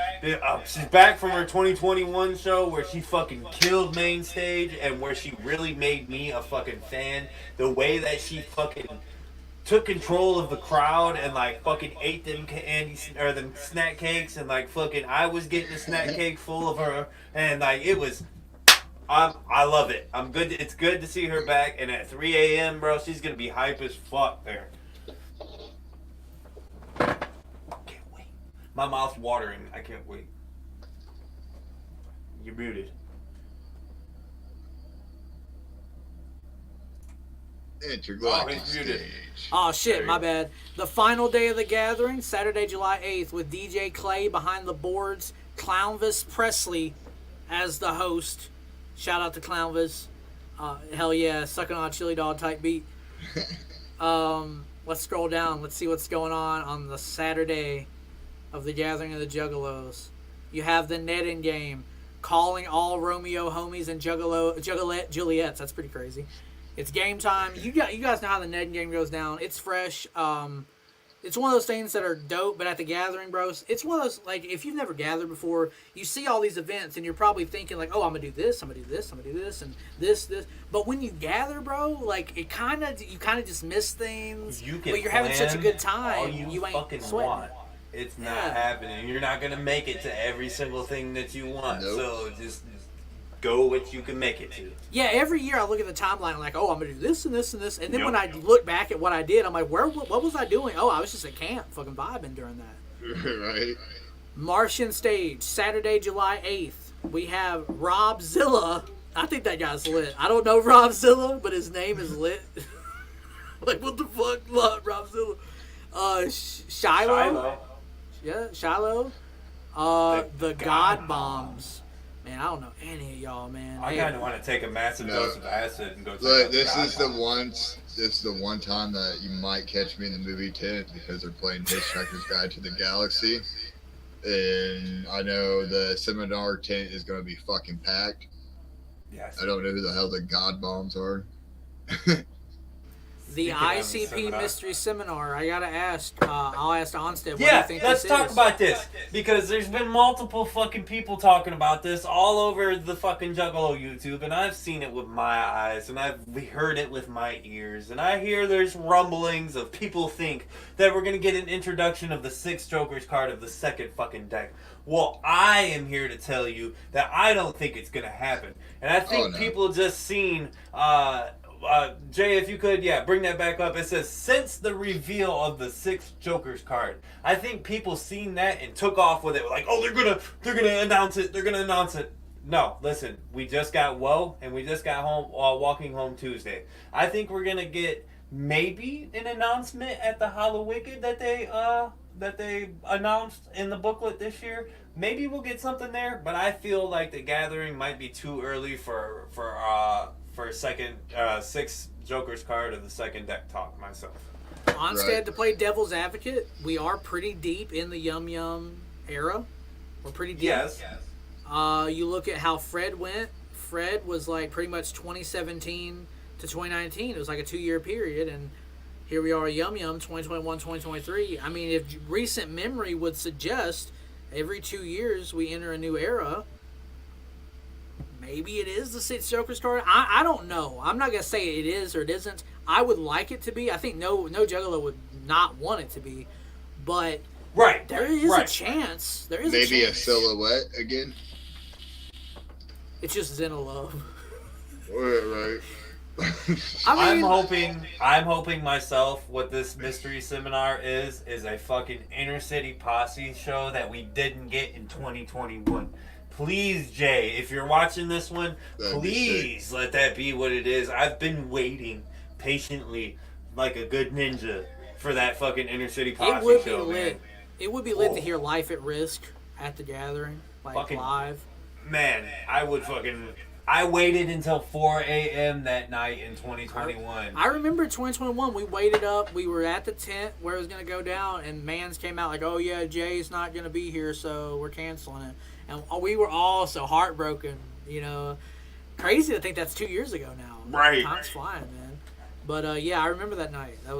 She's back from her 2021 show where she fucking killed main stage and where she really made me a fucking fan. The way that she fucking took control of the crowd and like fucking ate them them snack cakes and like fucking I was getting a snack cake full of her and like it was. I love it. I'm good. It's good to see her back. And at 3 a.m., bro, she's gonna be hype as fuck there. My mouth's watering. I can't wait. You're muted. Intergalactic Stage. Oh shit, my bad. The final day of the gathering, Saturday, July 8th, with DJ Clay behind the boards, Clownvis Presley as the host. Shout out to Clownvis. Hell yeah, sucking on a chili dog type beat. Let's scroll down. Let's see what's going on the Saturday of the Gathering of the Juggalos. You have the netting game, calling all Romeo homies and Juggalette Juliets. That's pretty crazy. It's game time. You guys know how the netting game goes down. It's fresh. It's one of those things that are dope, but at the gathering, bros, it's one of those, like, if you've never gathered before, you see all these events, and you're probably thinking, like, oh, I'm going to do this, I'm going to do this, I'm going to do this, and this. But when you gather, bro, like, you kind of just miss things, but you're having such a good time, you ain't fucking sweating. want. It's not happening. You're not going to make it to every single thing that you want. Nope. So just go what you can make it to. Yeah, every year I look at the timeline, I'm like, oh, I'm going to do this and this and this. And then when I look back at what I did, I'm like, what was I doing? Oh, I was just at camp fucking vibing during that. Right. Martian Stage, Saturday, July 8th. We have Rob Zilla. I think that guy's lit. I don't know Rob Zilla, but his name is lit. Like, what the fuck? Rob Zilla. Shiloh. Yeah, Shiloh. The God Bombs. Man, I don't know any of y'all, man. I kind of want to take a massive dose of acid and go. Look, this is the one time that you might catch me in the movie tent because they're playing Hitchhiker's Guide to the Galaxy, and I know the seminar tent is going to be fucking packed. Yes. I don't know who the hell the God Bombs are. The ICP Mystery Seminar. I gotta ask. I'll ask Onsted. What do you think let's this talk is? about this because there's been multiple fucking people talking about this all over the fucking Juggalo YouTube, and I've seen it with my eyes, and I've heard it with my ears, and I hear there's rumblings of people think that we're gonna get an introduction of the 6 Joker's card of the second fucking deck. Well, I am here to tell you that I don't think it's gonna happen, and I think people just seen. Jay, if you could, bring that back up. It says, since the reveal of the 6 Joker's card, I think people seen that and took off with it. Like, oh, they're gonna announce it. They're gonna announce it. No, listen, we just got Woe, and we just got home Walking Home Tuesday. I think we're gonna get maybe an announcement at the Hollow Wicked that they announced in the booklet this year. Maybe we'll get something there, but I feel like the gathering might be too early for second 6 Joker's card of the second deck talk myself. Onsted, to play devil's advocate, we are pretty deep in the Yum Yum era. We're pretty deep. Yes. You look at how Fred went. Fred was like pretty much 2017 to 2019. It was like a 2-year period, and here we are, Yum Yum, 2021, 2023. I mean, if recent memory would suggest every 2 years we enter a new era, maybe it is the 6 Jokers card. I don't know. I'm not going to say it is or it isn't. I would like it to be. I think no Juggalo would not want it to be. But there is a chance. There is maybe a chance. A silhouette again. It's just Xena Love. Right. I mean, I'm hoping myself what this mystery seminar is a fucking inner city posse show that we didn't get in 2021. Please, Jay, if you're watching this one, please let that be what it is. I've been waiting patiently like a good ninja for that fucking inner city posse show. It would be lit. Man. It would be lit to hear Life at Risk at the gathering, like fucking, live. Man, I waited until 4 a.m. that night in 2021. I remember 2021, we waited up. We were at the tent where it was going to go down, and Mans came out like, oh, yeah, Jay's not going to be here, so we're canceling it. And we were all so heartbroken, you know. Crazy to think that's 2 years ago now. Right. Time's flying, man. But, yeah, I remember that night. That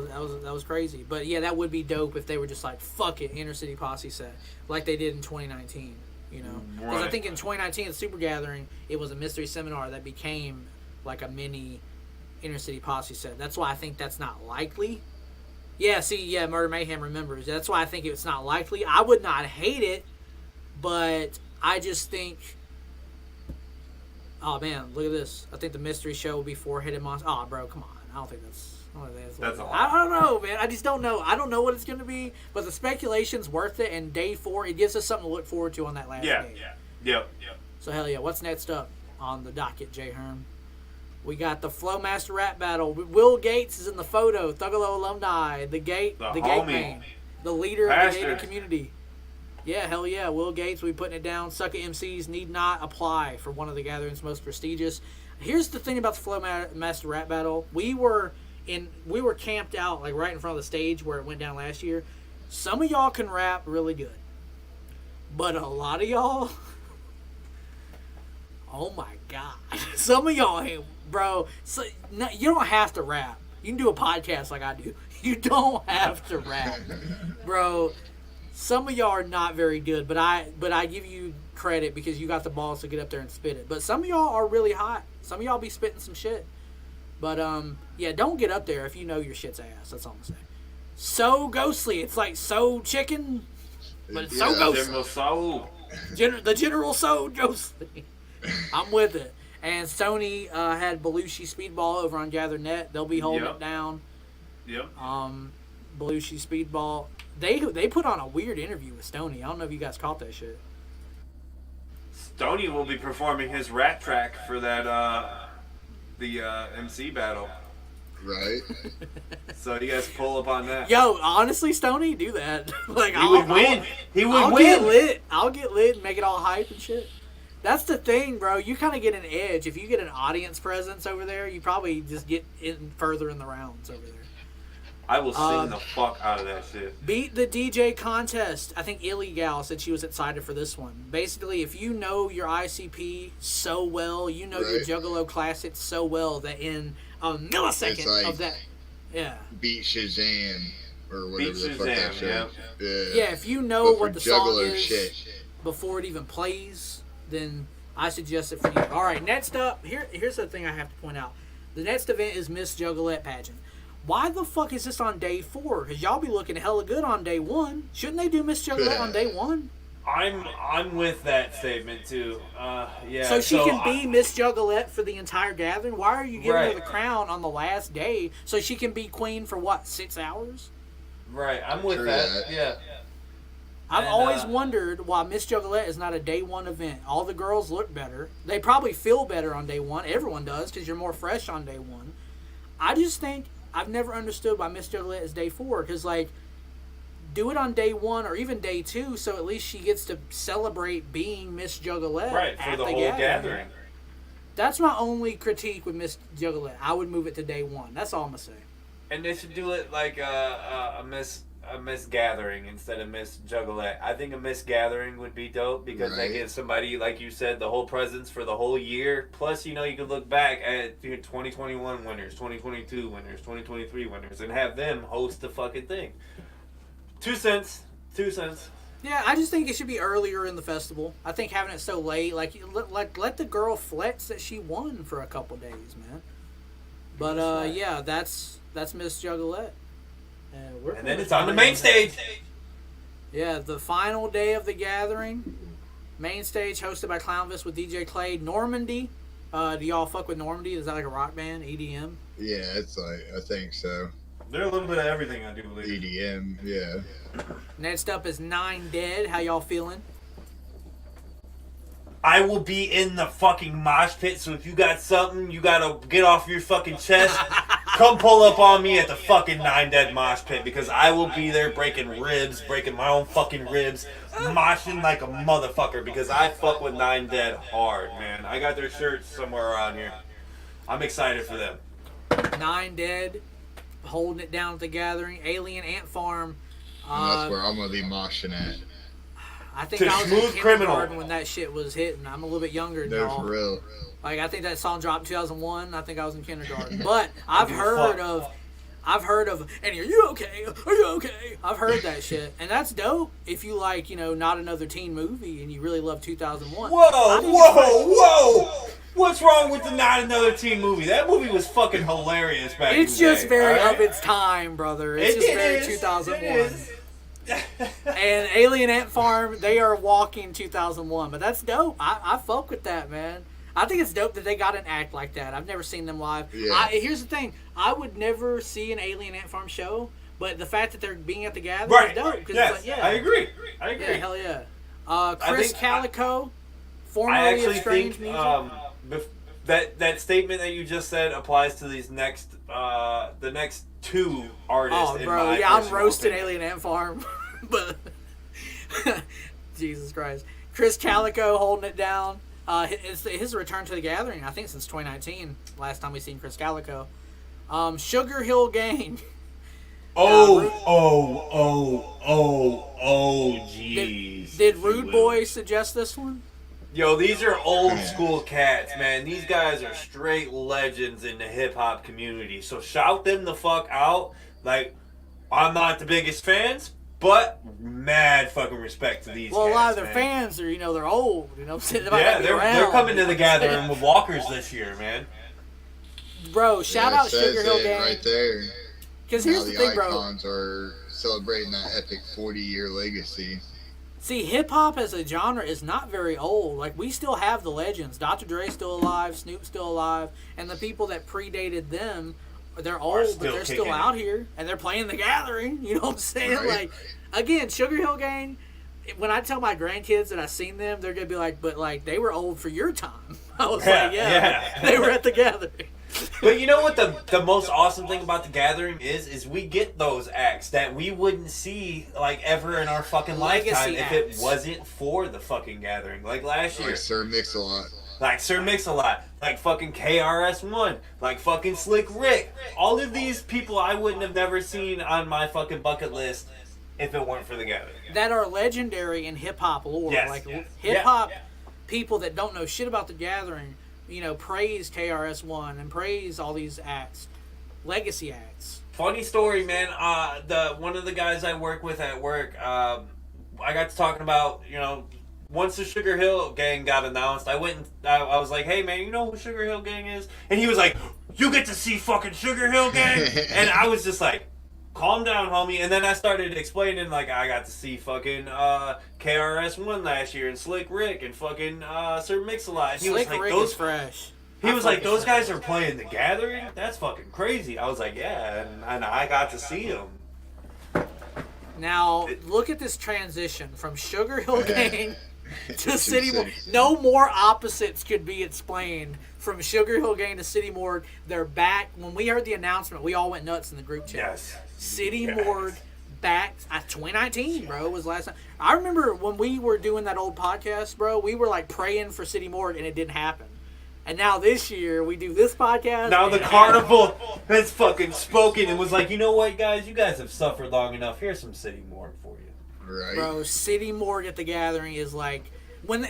was crazy. But, yeah, that would be dope if they were just like, fuck it, Inner City Posse set, like they did in 2019. You know, because I think in 2019 at Super Gathering, it was a mystery seminar that became like a mini Inner City Posse set. That's why I think that's not likely. Yeah, Murder Mayhem remembers. That's why I think it's not likely. I would not hate it, but I just think, oh man, look at this. I think the mystery show will be 4-headed monster. Oh, bro, come on. I don't think that's I don't know, man. I just don't know. I don't know what it's going to be, but the speculation's worth it, and day 4, it gives us something to look forward to on that last day. Yep. So, hell yeah. What's next up on the docket, Jay Hearn? We got the Flowmaster Rap Battle. Will Gates is in the photo. Thuggalo alumni. The gate man. The leader of the gated community. Yeah, hell yeah. Will Gates, we putting it down. Sucker MCs need not apply for one of the gathering's most prestigious. Here's the thing about the Flowmaster Rap Battle. We were camped out like right in front of the stage where it went down last year. Some of y'all can rap really good, but a lot of y'all, oh my god, some of y'all ain't, bro. So, no, you don't have to rap. You can do a podcast like I do. You don't have to rap, bro. Some of y'all are not very good, but I give you credit because you got the balls to get up there and spit it. But some of y'all are really hot. Some of y'all be spitting some shit. But, yeah, don't get up there if you know your shit's ass. That's all I'm saying. So ghostly. It's like so chicken, but it's so ghostly. General Soul. The General So ghostly. I'm with it. And Sony had Belushi Speedball over on GatherNet. They'll be holding it down. Yep. Belushi Speedball. They put on a weird interview with Stoney. I don't know if you guys caught that shit. Stoney will be performing his rap track for that, the MC battle. Right. So you guys pull up on that. Yo, honestly, Stoney, do that. Like he would win. I'll get lit. I'll get lit and make it all hype and shit. That's the thing, bro. You kind of get an edge. If you get an audience presence over there, you probably just get in further in the rounds over there. I will sing the fuck out of that shit. Beat the DJ contest. I think Illegal said she was excited for this one. Basically, if you know your ICP so well, you know your Juggalo classics so well that in a millisecond like of that, beat Shazam or whatever the fuck that shit. Yeah, if you know what the song Juggalo is before it even plays, then I suggest it for you. All right, next up, here's the thing I have to point out. The next event is Miss Juggalo Pageant. Why the fuck is this on day 4? Because y'all be looking hella good on day 1. Shouldn't they do Miss Juggalo on day 1? I'm with that statement too. Yeah. So she can be Miss Juggalette for the entire gathering. Why are you giving her the crown on the last day so she can be queen for what, 6 hours? Right. I'm with that. Yeah. I've always wondered why Miss Juggalette is not a day 1 event. All the girls look better. They probably feel better on day 1. Everyone does because you're more fresh on day 1. I just think I've never understood why Miss Juggalette is day 4 because, like, do it on day 1 or even day 2 so at least she gets to celebrate being Miss Juggalette for the whole gathering. That's my only critique with Miss Juggalette. I would move it to day 1. That's all I'm going to say. And they should do it like a Miss a Miss Gathering instead of Miss Juggalette. I think a Miss Gathering would be dope because they give somebody, like you said, the whole presents for the whole year. Plus, you know, you could look back at your 2021 winners, 2022 winners, 2023 winners, and have them host the fucking thing. 2 cents. 2 cents. Yeah, I just think it should be earlier in the festival. I think having it so late, like let the girl flex that she won for a couple days, man. But yeah, that's Miss Juggalette. And then it's on the main stage. Yeah, the final day of the gathering. Main stage hosted by Clownvis with DJ Clay. Normandy. Do y'all fuck with Normandy? Is that like a rock band? EDM? Yeah, it's like, I think so. They're a little bit of everything, I do believe. EDM, yeah. Next up is Nine Dead. How y'all feeling? I will be in the fucking mosh pit, so if you got something you gotta get off your fucking chest, come pull up on me at the fucking Nine Dead mosh pit, because I will be there breaking ribs, breaking my own fucking ribs, moshing like a motherfucker, because I fuck with Nine Dead hard, man. I got their shirts somewhere around here. I'm excited for them. Nine Dead, holding it down at the gathering. Alien Ant Farm. And that's where I'm going to be moshing at. I think I was in kindergarten when that shit was hitting. I'm a little bit younger than y'all. For real. Like, I think that song dropped in 2001. I think I was in kindergarten. But I've heard of, and are you okay? Are you okay? I've heard that shit. And that's dope if you like, you know, Not Another Teen Movie and you really love 2001. Whoa! What's wrong with the Not Another Teen Movie? That movie was fucking hilarious back in the day. It's just very of its time, brother. It's just very 2001. And Alien Ant Farm, they are walking 2001. But that's dope. I fuck with that, man. I think it's dope that they got an act like that. I've never seen them live. Yeah. Here's the thing. I would never see an Alien Ant Farm show, but the fact that they're being at the gathering is dope. Yes, it's like, yeah. I agree. Yeah, hell yeah. Chris Calico, formerly of Strange Music. That statement that you just said applies to these next the next two artists. Oh, bro, yeah, I'm roasting Alien Ant Farm, but Jesus Christ, Chris Calico holding it down. It's his return to the gathering, I think, since 2019. Last time we seen Chris Calico. Sugar Hill Gang. Jeez. Did Rude Boy suggest this one? Yo, these are old school cats, man. These guys are straight legends in the hip hop community. So shout them the fuck out. Like, I'm not the biggest fans, but mad fucking respect to these. Well, cats, a lot of their man. fans are, you know, they're old. You know what I'm saying? Yeah, they're coming to the gathering with walkers this year, man. Bro, shout out Sugar Hill Gang. Right there. Because here's the thing, bro. Icons are celebrating that epic 40-year legacy. See, hip-hop as a genre is not very old. Like, we still have the legends. Dr. Dre's still alive, Snoop's still alive, and the people that predated them, they're old, but they're still out here, and they're playing the gathering. You know what I'm saying? Right. Like, again, Sugar Hill Gang, when I tell my grandkids that I seen them, they're going to be like, but, like, they were old for your time. I was like, yeah, they were at the gathering. But you know what the most awesome thing about the gathering is we get those acts that we wouldn't see like ever in our fucking lifetime if it wasn't for the fucking gathering. Like last year. Like Sir Mix-a-Lot. Like Sir Mix-a-Lot. Like fucking KRS-One. Like fucking Slick Rick. All of these people I wouldn't have never seen on my fucking bucket list if it weren't for the gathering. That are legendary in hip-hop lore. Yes, like yes. hip-hop people that don't know shit about the gathering, you know, praise KRS-One and praise all these acts, legacy acts. Funny story, man. One of the guys I work with at work, I got to talking about, you know, once the Sugar Hill Gang got announced, I went and I was like, hey man, you know who Sugar Hill Gang is? And he was like, you get to see fucking Sugar Hill Gang? And I was just like, calm down, homie. And then I started explaining, like, I got to see fucking KRS-One last year and Slick Rick and fucking Sir Mix-a-Lot. And he Slick was like, Rick is fresh. He was like, those guys are playing the gathering? That's fucking crazy. I was like, yeah, and I got to see them. Now, look at this transition from Sugar Hill Gang to City Morgue. No more opposites could be explained. From Sugar Hill Gang to City Morgue, they're back. When we heard the announcement, we all went nuts in the group chat. Yes. City Morgue back. 2019, bro, was last time. I remember when we were doing that old podcast, bro, we were like praying for City Morgue and it didn't happen. And now this year, we do this podcast. Now the and- carnival has fucking spoken and was like, you know what, guys? You guys have suffered long enough. Here's some city morgue for you. Right. Bro, City Morgue at the Gathering is like...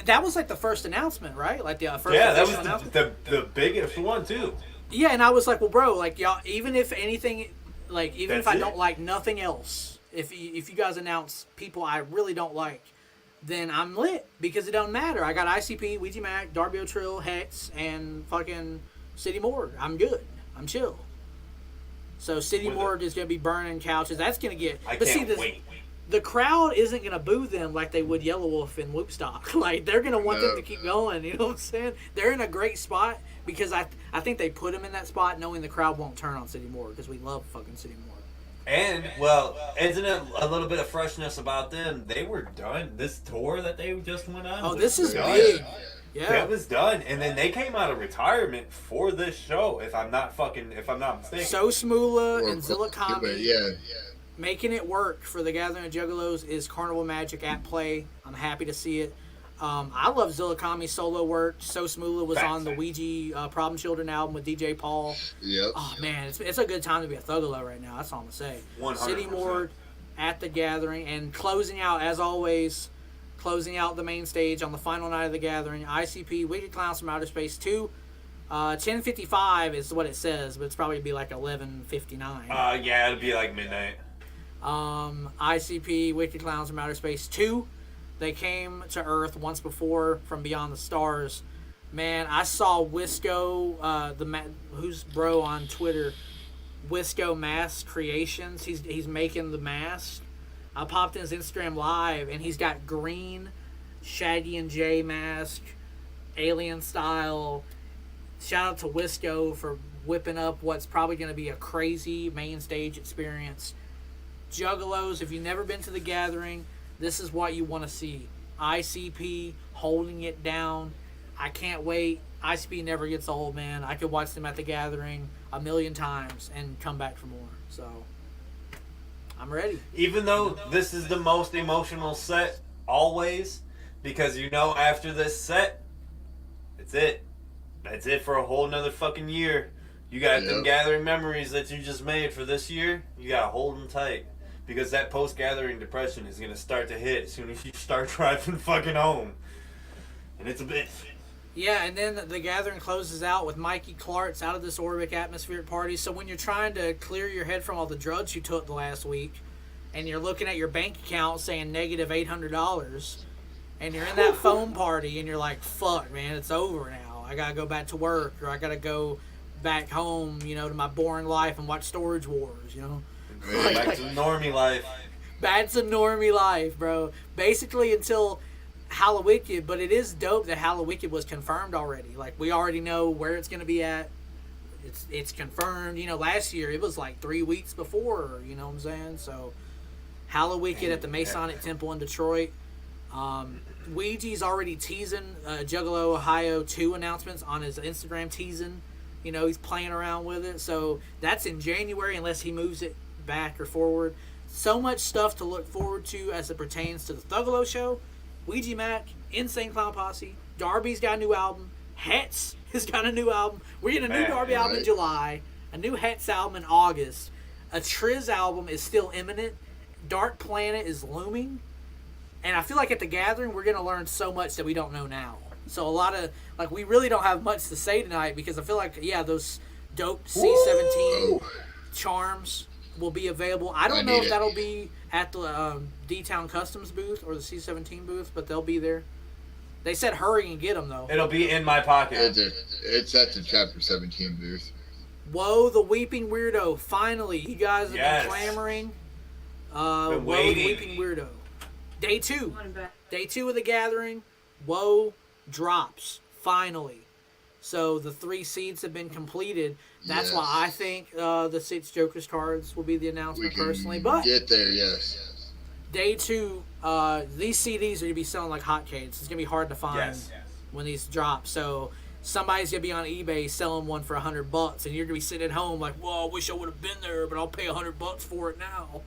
that was like the first announcement, right? Like the first Yeah, that official was announcement. the biggest one, too. Yeah, and I was like, well, bro, like, y'all, even if anything... Like, even if That's I it. don't like nothing else, if you guys announce people I really don't like, then I'm lit. Because it don't matter. I got ICP, Ouija Macc, Darby O'Trill, HEXXX, and fucking City Morgue. I'm good. I'm chill. So City With Morgue is going to be burning couches. That's going to get... I but can't see, wait. the crowd isn't going to boo them like they would Yellow Wolf and Whoopstock. Like, they're going to want them to keep going. You know what I'm saying? They're in a great spot because I think they put them in that spot knowing the crowd won't turn on City Morgue because we love fucking City Morgue. And, well, isn't it a little bit of freshness about them? They were done. This tour that they just went on. Oh, was this is done. big. Yeah. It was done. And then they came out of retirement for this show, if I'm not mistaken. So Smoola Or- and Zilla Kami Yeah. making it work for the Gathering of Juggalos is Carnival Magic at play. I'm happy to see it. I love Zilla Kami's solo work. So Smoola was Facts. on the Ouija Problem Children album with DJ Paul. Yep. Oh man, it's a good time to be a Thuggalo right now. That's all I'm gonna say. 100%. City Morgue at the Gathering and closing out as always, closing out the main stage on the final night of the Gathering. ICP Wicked Clowns from Outer Space 2. 10:55 is what it says, but it's probably be like 11:59. Yeah, it'd be like midnight. ICP Wicked Clowns from Outer Space 2. They came to Earth once before from beyond the stars. Man, I saw Wisco, who's bro on Twitter, Wisco Mask Creations. He's making the mask. I popped in his Instagram live, and he's got green Shaggy and Jay mask, alien style. Shout out to Wisco for whipping up what's probably going to be a crazy main stage experience. Juggalos, if you've never been to the Gathering, this is what you want to see. ICP holding it down. I can't wait. ICP never gets old, man. I could watch them at the Gathering a million times and come back for more. So, I'm ready. Even though this is the most emotional set always, because you know after this set, it's it. That's it for a whole nother fucking year. You got them gathering memories that you just made for this year. You got to hold them tight. Because that post-gathering depression is going to start to hit as soon as you start driving fucking home. And it's a bitch. Yeah, and then the Gathering closes out with Mikey Clark's Out of This Orbic Atmospheric Party. So when you're trying to clear your head from all the drugs you took the last week, and you're looking at your bank account saying negative $800, and you're in that foam party, and you're like, fuck, man, it's over now. I got to go back to work, or I got to go back home, you know, to my boring life and watch Storage Wars, you know? Back to the normie life. That's a normie life, bro. Basically until Hallowicked, but it is dope that Hallowicked was confirmed already. Like, we already know where it's going to be at. It's confirmed. You know, last year it was like 3 weeks before, you know what I'm saying? So, Hallowicked at the Masonic Temple in Detroit. Ouija's already teasing Juggalo Ohio 2 announcements on his Instagram teasing. You know, he's playing around with it. So, that's in January unless he moves it back or forward. So much stuff to look forward to as it pertains to the Thuggalo Show. Ouija Macc, Insane Clown Posse, Darby's got a new album, HEXXX has got a new album. We're getting a new Darby album in July, a new HEXXX album in August. A Triz album is still imminent. Dark Planet is looming. And I feel like at the Gathering, we're going to learn so much that we don't know now. So a lot of, like, we really don't have much to say tonight because I feel like, yeah, those dope C17 charms will be available. I don't know if that'll be at the DTown Customs booth or the C17 booth, but they'll be there. They said hurry and get them, though. It'll be in my pocket. It's at the Chapter 17 booth. Whoa, the Weeping Weirdo. Finally, you guys have been clamoring. Whoa, the Weeping Weirdo. Day 2. Day 2 of the Gathering. Whoa drops. Finally. So the 3 seeds have been completed. That's why I think the 6 Joker's cards will be the announcement personally. But get there, yes. Day 2, these CDs are going to be selling like hotcakes. It's going to be hard to find when these drop. So somebody's going to be on eBay selling one for $100, and you're going to be sitting at home like, whoa, I wish I would have been there, but I'll pay $100 for it now.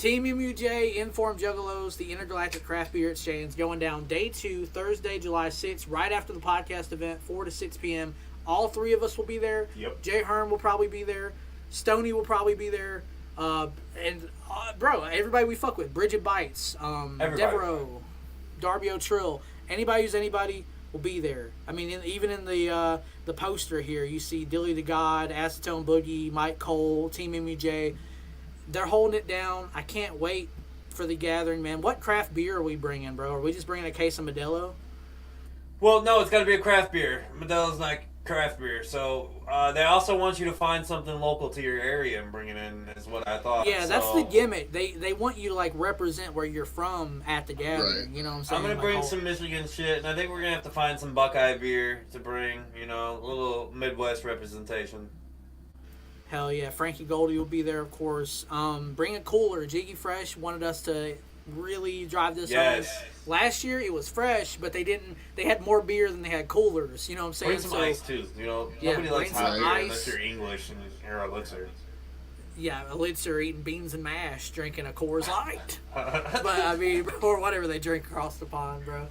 Team MUJ, Informed Juggalos, the Intergalactic Craft Beer Exchange going down day 2, Thursday, July 6th, right after the podcast event, 4 to 6 p.m. All 3 of us will be there. Yep. Jay Herm will probably be there. Stoney will probably be there. Bro, everybody we fuck with. Bridget Bites, Devereaux, Darby O'Trill. Anybody who's anybody will be there. I mean, even in the poster here, you see Dilly the God, Acetone Boogie, Mike Cole, Team MUJ. They're holding it down. I can't wait for the gathering, man. What craft beer are we bringing, bro? Are we just bringing a case of Modelo? Well, no, it's got to be a craft beer. Modelo's not craft beer. So they also want you to find something local to your area and bring it in, is what I thought. Yeah, that's the gimmick. They want you to, like, represent where you're from at the gathering. Right. You know what I'm saying? I'm going to Like, bring some Michigan shit, and I think we're going to have to find some Buckeye beer to bring, you know, a little Midwest representation. Hell yeah. Frankie Goldie will be there, of course. Bring a cooler. Jiggy Fresh wanted us to really drive this home. Last year it was fresh, but they had more beer than they had coolers. You know what I'm saying? Bring some ice, too. You know, Yeah, nobody likes bring hot some beer ice. unless you're English and you're Elixir. Yeah, Elixir eating beans and mash, drinking a Coors Light. But, I mean, or whatever they drink across the pond, bro.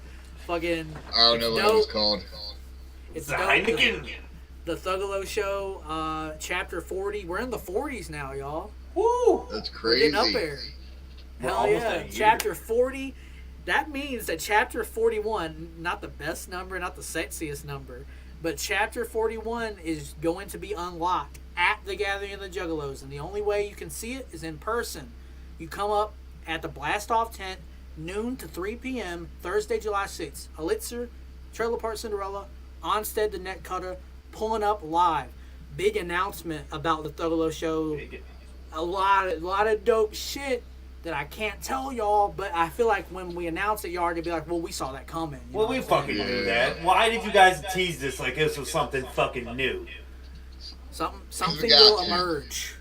Fucking, I don't know what it was called. It's The dope. Heineken. The Thuggalo Show, Chapter 40. We're in the 40s now, y'all. Woo! That's We're crazy. getting up there. We're Hell almost yeah. at a year. Chapter 40. That means that Chapter 41, not the best number, not the sexiest number, but Chapter 41 is going to be unlocked at the Gathering of the Juggalos. And the only way you can see it is in person. You come up at the Blast Off tent, noon to 3 p.m., Thursday, July 6th. Elixir, Trailer Park Cinderella, Onsted the Net Cutter, pulling up live. Big announcement about the Thuggalo Show. A lot of dope shit that I can't tell y'all, but I feel like when we announce it, y'all are gonna be like, well, we saw that coming. You Well, know we what I'm fucking saying? knew that. Why did you guys tease this like this was something fucking new? Something got will to. emerge.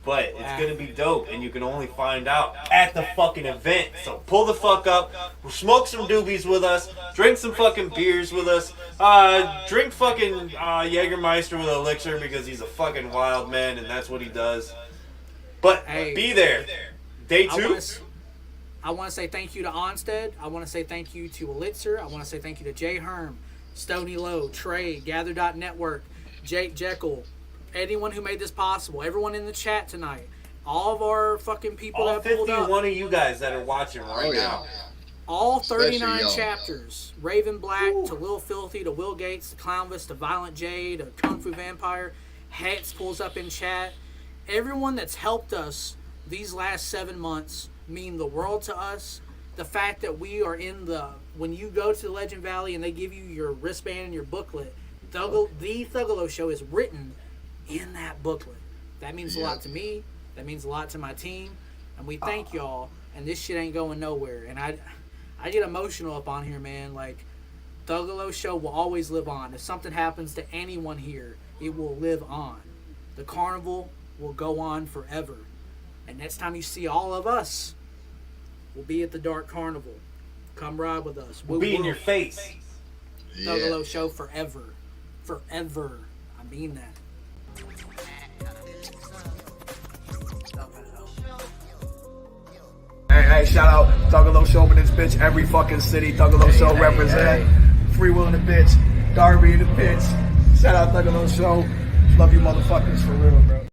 But it's gonna be dope, and you can only find out at the fucking event. So pull the fuck up, smoke some doobies with us, drink some fucking beers with us, drink fucking Jägermeister with Elixir because he's a fucking wild man and that's what he does. But Hey. be there. Day 2. I want to say thank you to Onsted. I want to say thank you to Elixir. I want to say thank you to Jay Herm, Stony Low, Trey, Gather.network, Jake Jekyll, anyone who made this possible, everyone in the chat tonight, all of our fucking people All that pulled up, 51 of you guys that are watching right Oh, yeah. now. all Especially 39 y'all. chapters, Raven Black to Lil Filthy to Will Gates to Clownvis to Violent J to Kung Fu Vampire, HEXXX pulls up in chat. Everyone that's helped us these last 7 months mean the world to us. The fact that we are when you go to Legend Valley and they give you your wristband and your booklet, the Thuggalo Show is written in that booklet. That means a lot to me. That means a lot to my team. And we thank y'all. And this shit ain't going nowhere. And I get emotional up on here, man. Like, Thuggalo Show will always live on. If something happens to anyone here, it will live on. The carnival will go on forever. And next time you see all of us, we'll be at the Dark Carnival. Come ride with us. We'll be in your face. Thuggalo Show forever. Forever. I mean that. Hey, shout out Thuggalo Show in this bitch. Every fucking city, Thuggalo Show represent. Free Will in the bitch. Darby in the bitch. Shout out Thuggalo Show. Love you motherfuckers for real, bro.